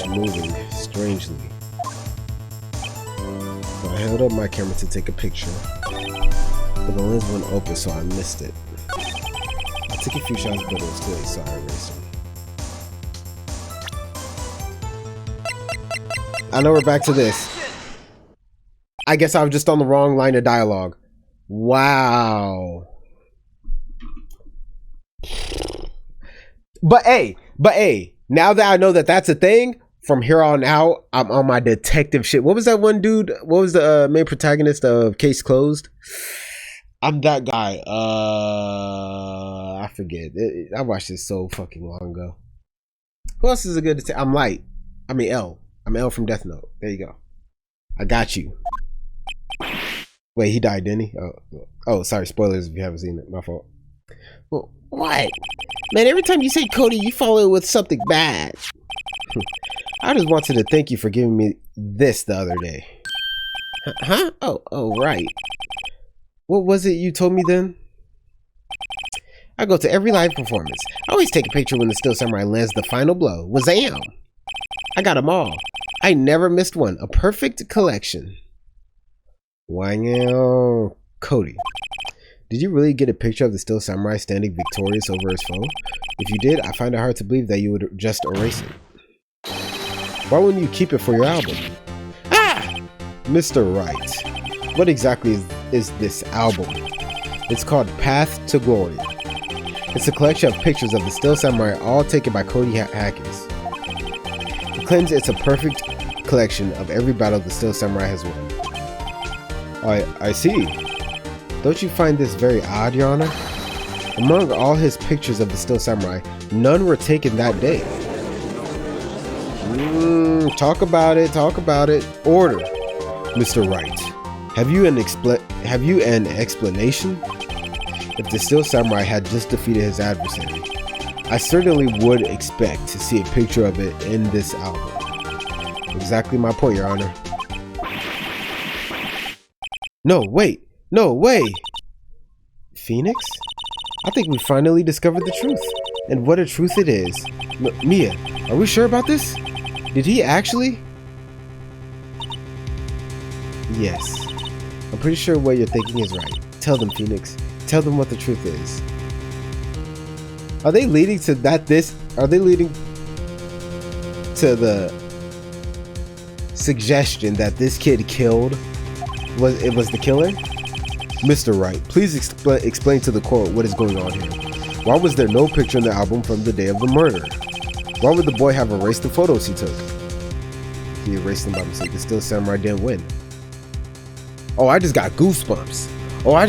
So I held up my camera to take a picture, but the lens went open, so I missed it. I took a few shots, but it was too late, so I erased them. I know we're back to this. I guess I was just on the wrong line of dialogue. Wow. But hey, now that I know that that's a thing, from here on out, I'm on my detective shit. What was that one dude? What was the main protagonist of Case Closed? I'm that guy. I forget. I watched this so fucking long ago. Who else is a good I'm Light. I mean L. I'm L from Death Note. There you go. I got you. Wait, he died, didn't he? Oh, sorry. Spoilers if you haven't seen it. My fault. Well, what? Man, every time you say Cody, you follow it with something bad. I just wanted to thank you for giving me this the other day. Huh? Oh, right. What was it you told me then? I go to every live performance. I always take a picture when the Still Samurai lands the final blow. Wazam! I got them all. I never missed one. A perfect collection. Wow. Cody, did you really get a picture of the Still Samurai standing victorious over his foe? If you did, I find it hard to believe that you would just erase it. Why wouldn't you keep it for your album? Ah! Mr. Wright, what exactly is this album? It's called Path to Glory. It's a collection of pictures of the Still Samurai, all taken by Cody Hackins. It claims it's a perfect collection of every battle the Still Samurai has won. I see. Don't you find this very odd, Your Honor? Among all his pictures of the Still Samurai, none were taken that day. Talk about it. Order, Mr. Wright. Have you an explanation? If the Still Samurai had just defeated his adversary, I certainly would expect to see a picture of it in this album. Exactly my point, Your Honor. No, wait. Phoenix? I think we finally discovered the truth. And what a truth it is. Mia, are we sure about this? Did he actually? Yes. I'm pretty sure what you're thinking is right. Tell them, Phoenix. Tell them what the truth is. Are they leading to Are they leading to the suggestion that this kid killed? Was the killer? Mr. Wright, please explain to the court what is going on here. Why was there no picture in the album from the day of the murder? Why would the boy have erased the photos he took? He erased them by mistake. The Still Samurai didn't win. Oh, I just got goosebumps. Oh, I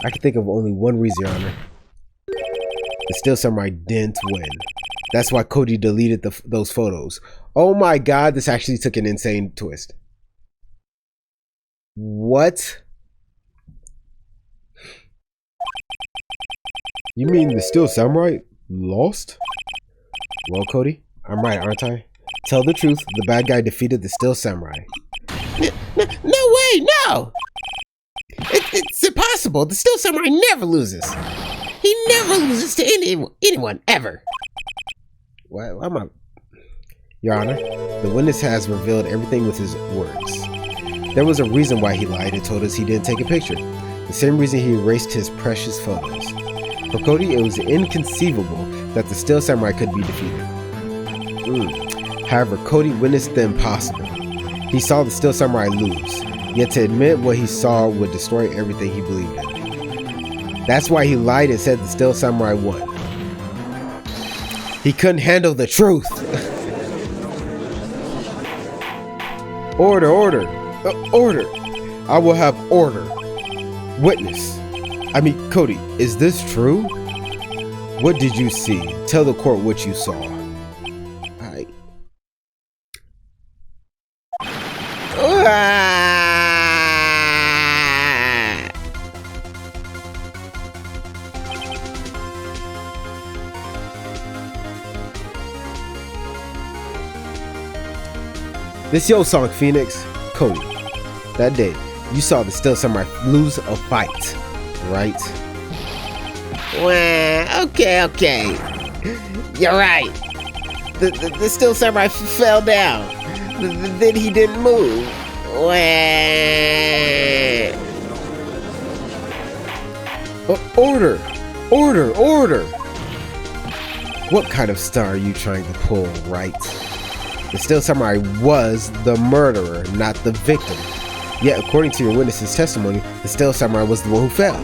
can think of only one reason, Your Honor. The Still Samurai didn't win. That's why Cody deleted those photos. Oh my god, this actually took an insane twist. What? You mean the Still Samurai lost? Well, Cody, I'm right, aren't I? Tell the truth, the bad guy defeated the Still Samurai. No way, no! It's impossible. The Still Samurai never loses. He never loses to anyone, ever. What? Your Honor, the witness has revealed everything with his words. There was a reason why he lied and told us he didn't take a picture. The same reason he erased his precious photos. For Cody, it was inconceivable that the Still Samurai could be defeated. However, Cody witnessed the impossible. He saw the Still Samurai lose, yet to admit what he saw would destroy everything he believed in. That's why he lied and said the Still Samurai won. He couldn't handle the truth. Order. Order. I will have order. Witness. Cody, is this true? What did you see? Tell the court what you saw. This yo song, Phoenix. Cody, that day, you saw the Still Samurai lose a fight, right? Well, okay. You're right. The Still Samurai fell down. Then he didn't move. Well... Order! Order! Order! What kind of star are you trying to pull, right? The Still Samurai was the murderer, not the victim. Yet, according to your witness's testimony, the Still Samurai was the one who fell.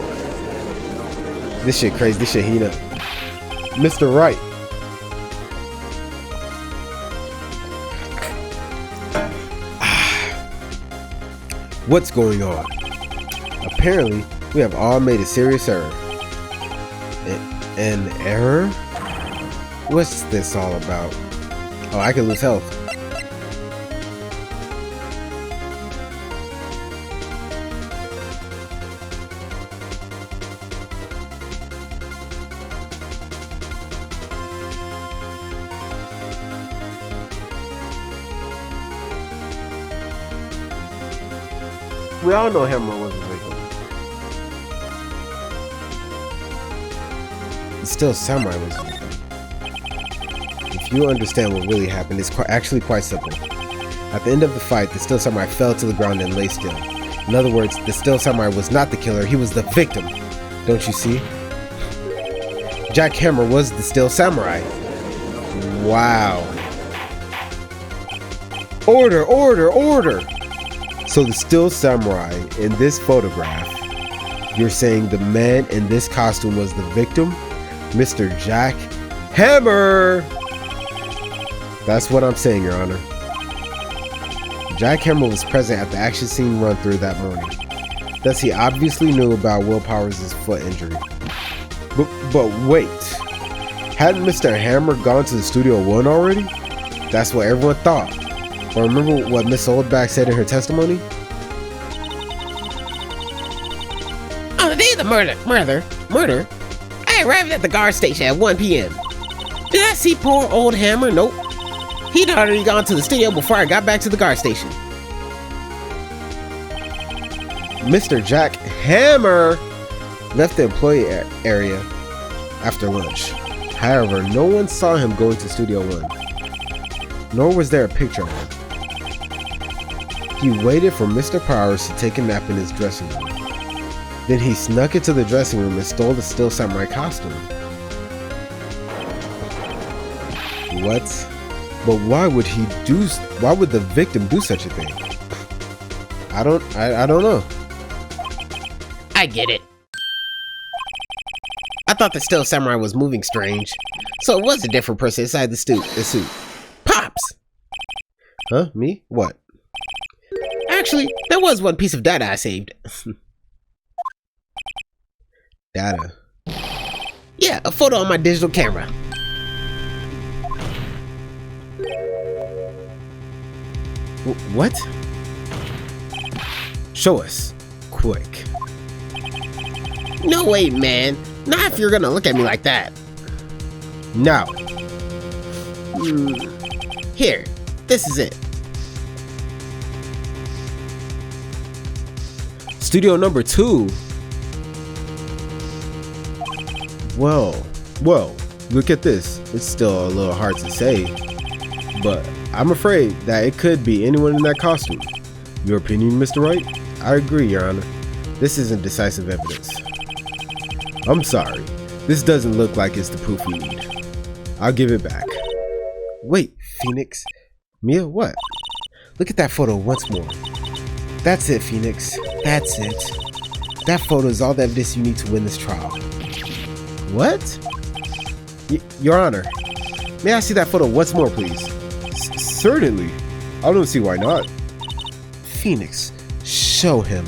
This shit crazy. This shit heat up. Mr. Wright. What's going on? Apparently, we have all made a serious error. An error? What's this all about? Oh, I can lose health. We all know Hammer wasn't victim. Still, Samurai was victim. If you understand what really happened, it's actually quite simple. At the end of the fight, the Still Samurai fell to the ground and lay still. In other words, the Still Samurai was not the killer, he was the victim. Don't you see? Jack Hammer was the Still Samurai. Wow. Order, order, order! So the Still Samurai in this photograph, you're saying the man in this costume was the victim? Mr. Jack Hammer! That's what I'm saying, Your Honor. Jack Hammer was present at the action scene run through that morning. Thus, he obviously knew about Will Powers' foot injury. But wait, hadn't Mr. Hammer gone to the Studio One already? That's what everyone thought. But remember what Miss Oldback said in her testimony? On the day of the murder, I arrived at the guard station at 1 p.m. Did I see poor old Hammer? Nope. He'd already gone to the studio before I got back to the guard station. Mr. Jack Hammer left the employee area after lunch. However, no one saw him going to Studio One, nor was there a picture of him. He waited for Mr. Powers to take a nap in his dressing room. Then he snuck into the dressing room and stole the Still Samurai costume. What? But why would the victim do such a thing? I don't know. I get it. I thought the Still Samurai was moving strange, so it was a different person inside the suit. Pops! Huh? Me? What? Actually, there was one piece of data I saved. Data? Yeah, a photo on my digital camera. What? Show us. Quick. No way, man. Not if you're gonna look at me like that. Now. Here, this is it. Studio number 2. Well, look at this. It's still a little hard to say, but I'm afraid that it could be anyone in that costume. Your opinion, Mr. Wright? I agree, Your Honor. This isn't decisive evidence. I'm sorry. This doesn't look like it's the proof we need. I'll give it back. Wait, Phoenix. Mia, what? Look at that photo once more. That's it, Phoenix. That's it. That photo is all the evidence you need to win this trial. What? Your Honor, may I see that photo once more, please? Certainly. I don't see why not. Phoenix, show him,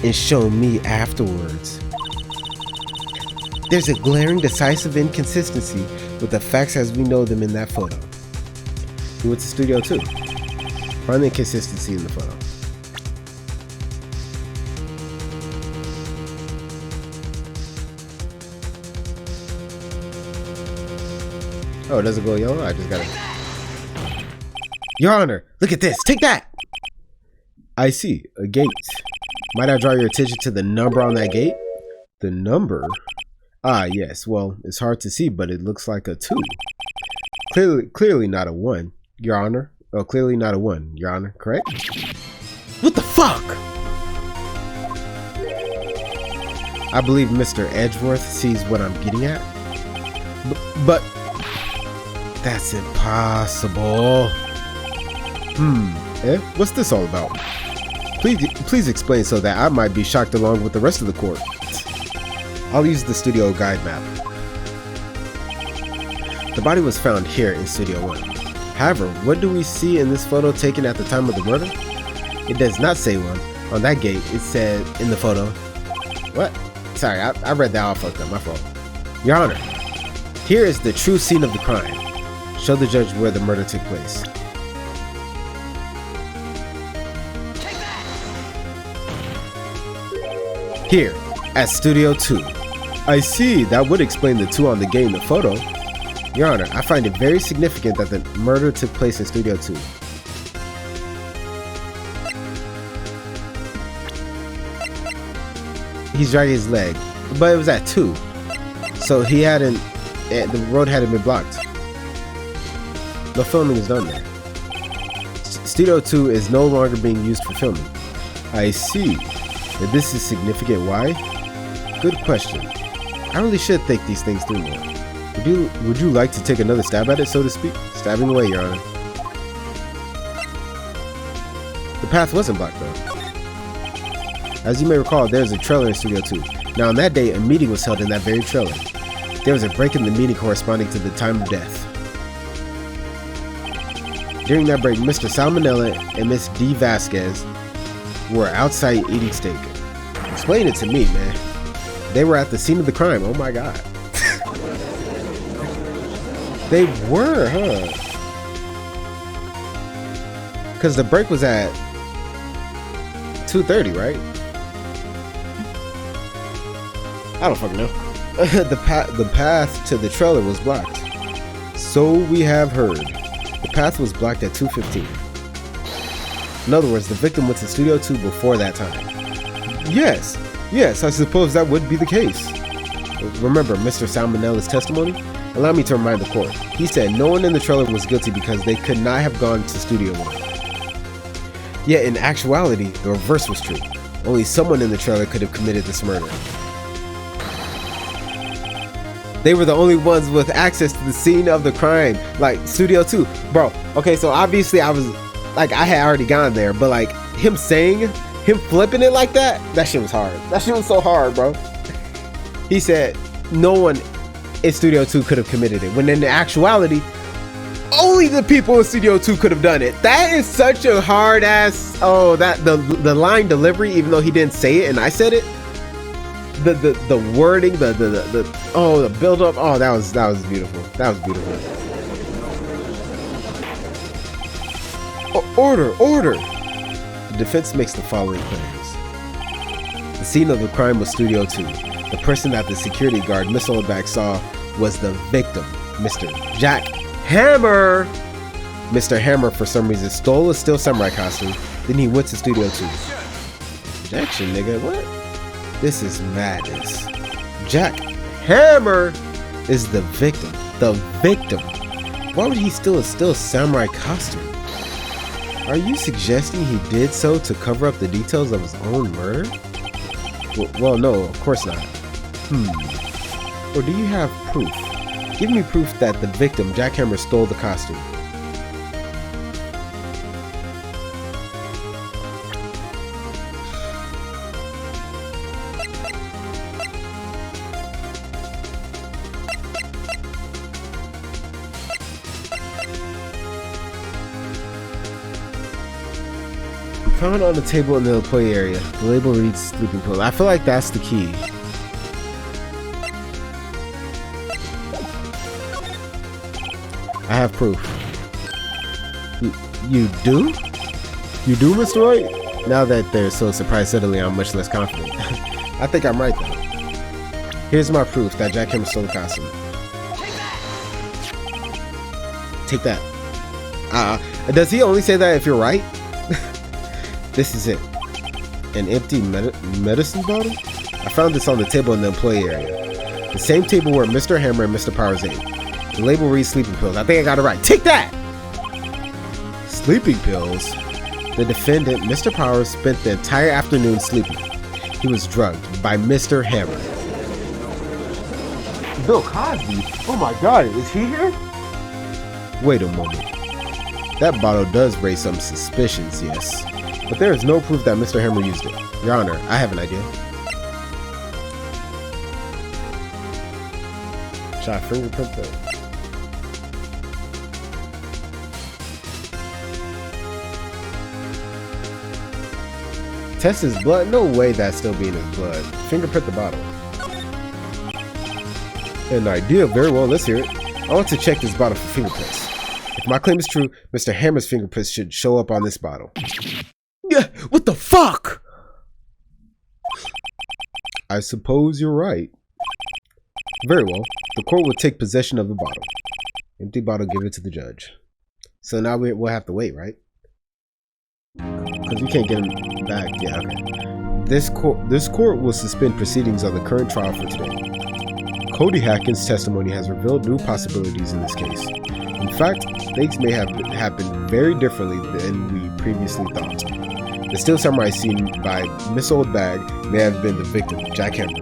and show me afterwards. There's a glaring, decisive inconsistency with the facts as we know them in that photo. He went to Studio 2. Find the inconsistency in the photo. Oh, it doesn't go yellow? I just gotta... Your Honor, look at this. Take that. I see. A gate. Might I draw your attention to the number on that gate? The number? Ah, yes. Well, it's hard to see, but it looks like a 2. Clearly not a 1, Your Honor. Oh, clearly not a 1, Your Honor. Correct? What the fuck? I believe Mr. Edgeworth sees what I'm getting at. But that's impossible. What's this all about? Please explain so that I might be shocked along with the rest of the court. I'll use the studio guide map. The body was found here in Studio 1. However, what do we see in this photo taken at the time of the murder? It does not say 1. On that gate, it said in the photo. What? Sorry, I read that all fucked up. My fault. Your Honor, here is the true scene of the crime. Show the judge where the murder took place. Here, at Studio 2. I see, that would explain the 2 on the gate in the photo. Your Honor, I find it very significant that the murder took place in Studio 2. He's dragging his leg, but it was at 2. So he hadn't, the road hadn't been blocked. No filming is done there. Studio 2 is no longer being used for filming. I see. If this is significant, why? Good question. I really should think these things through more. Would you like to take another stab at it, so to speak? Stabbing away, Your Honor. The path wasn't blocked, though. As you may recall, there's a trailer in Studio 2. Now, on that day, a meeting was held in that very trailer. There was a break in the meeting corresponding to the time of death. During that break, Mr. Salmonella and Miss D. Vasquez were outside eating steak. Explain it to me, man. They were at the scene of the crime. Oh my god. They were, huh? Because the break was at 2:30, right? I don't fucking know. The path to the trailer was blocked. So we have heard. The path was blocked at 2:15. In other words, the victim went to Studio 2 before that time. Yes, I suppose that would be the case. Remember Mr. Salmonella's testimony? Allow me to remind the court. He said no one in the trailer was guilty because they could not have gone to Studio 1. Yet in actuality, the reverse was true. Only someone in the trailer could have committed this murder. They were the only ones with access to the scene of the crime, like Studio 2. Bro, okay, so obviously I was, like, I had already gone there, but like, him flipping it like that, that shit was hard. That shit was so hard, bro. He said no one in Studio 2 could have committed it, when in actuality, only the people in Studio 2 could have done it. That is such a hard ass, the line delivery, even though he didn't say it and I said it. The wording, the build up, oh, that was beautiful. That was beautiful. Order. The defense makes the following claims. The scene of the crime was Studio 2. The person that the security guard Miss Oldback saw was the victim, Mr. Jack Hammer. Mr. Hammer, for some reason, stole a Steel Samurai costume. Then he went to Studio 2. Objection, nigga. What? This is madness. Jack Hammer is the victim. The victim. Why would he steal a Steel Samurai costume? Are you suggesting he did so to cover up the details of his own murder? Well, no, of course not. Or do you have proof? Give me proof that the victim, Jack Hammer, stole the costume. Found on the table in the employee area. The label reads sleeping pill. I feel like that's the key. I have proof. You do? You do, Mr. Wright? Now that they're so surprised suddenly, I'm much less confident. I think I'm right though. Here's my proof that Jack Hammer stole the costume. Take that. Does he only say that if you're right? This is it. An empty medicine bottle? I found this on the table in the employee area. The same table where Mr. Hammer and Mr. Powers ate. The label reads sleeping pills. I think I got it right. Take that! Sleeping pills? The defendant, Mr. Powers, spent the entire afternoon sleeping. He was drugged by Mr. Hammer. Bill Cosby? Oh my god, is he here? Wait a moment. That bottle does raise some suspicions, yes. But there is no proof that Mr. Hammer used it. Your Honor, I have an idea. Should I fingerprint that? Test his blood? No way that's still being his blood. Fingerprint the bottle. An idea? Very well, let's hear it. I want to check this bottle for fingerprints. If my claim is true, Mr. Hammer's fingerprints should show up on this bottle. Yeah, what the fuck? I suppose you're right. Very well. The court will take possession of the bottle. Empty bottle, give it to the judge. So now we'll have to wait, right? Because we can't get him back. Yeah, okay. This court will suspend proceedings on the current trial for today. Cody Hackins' testimony has revealed new possibilities in this case. In fact, things may have happened very differently than we previously thought. The Steel Samurai seen by Miss Old Bag may have been the victim, Jack Hammer.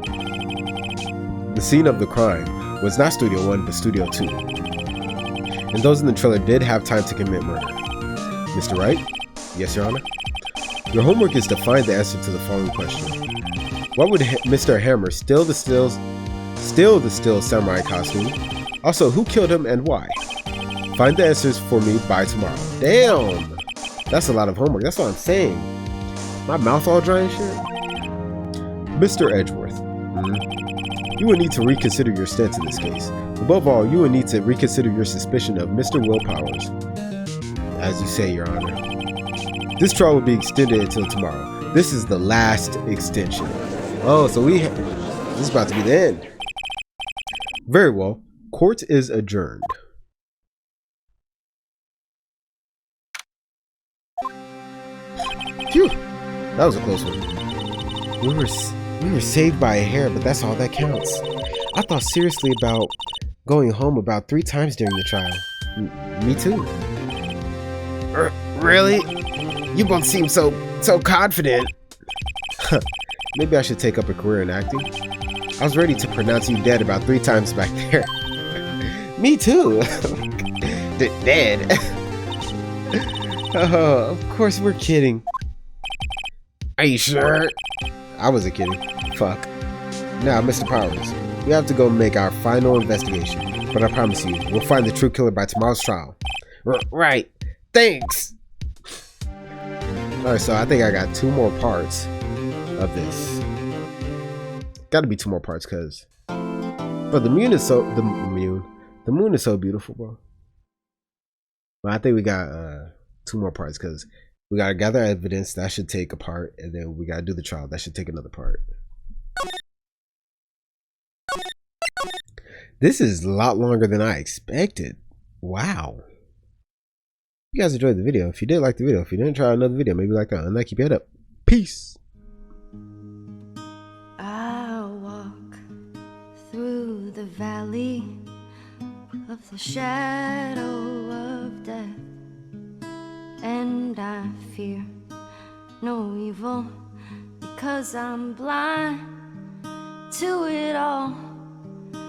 The scene of the crime was not Studio 1 but Studio 2. And those in the trailer did have time to commit murder. Mr. Wright? Yes, Your Honor? Your homework is to find the answer to the following question. Why would Mr. Hammer steal the Steel Samurai costume? Also, who killed him and why? Find the answers for me by tomorrow. Damn! That's a lot of homework. That's what I'm saying. My mouth all dry and shit. Mr. Edgeworth. You will need to reconsider your stance in this case. Above all, you will need to reconsider your suspicion of Mr. Will Powers. As you say, Your Honor. This trial will be extended until tomorrow. This is the last extension. Oh, so this is about to be the end. Very well. Court is adjourned. Phew. That was a close one. We were saved by a hair, but that's all that counts. I thought seriously about going home about 3 times during the trial. Me too. Really? You both seem so confident. Maybe I should take up a career in acting. I was ready to pronounce you dead about 3 times back there. Me too. Dead. Oh, of course we're kidding. Are you sure? I wasn't kidding. Fuck. Now, Mr. Powers, we have to go make our final investigation. But I promise you, we'll find the true killer by tomorrow's trial. Right. Thanks. Alright, so I think I got 2 more parts of this. Gotta be 2 more parts, cause but the moon is so beautiful, bro. But I think we got 2 more parts, cause we gotta gather evidence. That should take a part, and then we gotta do the trial. That should take another part. This is a lot longer than I expected. Wow. If you guys enjoyed the video, if you did like the video, if you didn't, try another video, maybe like that, and keep your head up. Peace. I'll walk through the valley of the shadow of death, and I fear no evil because I'm blind to it all.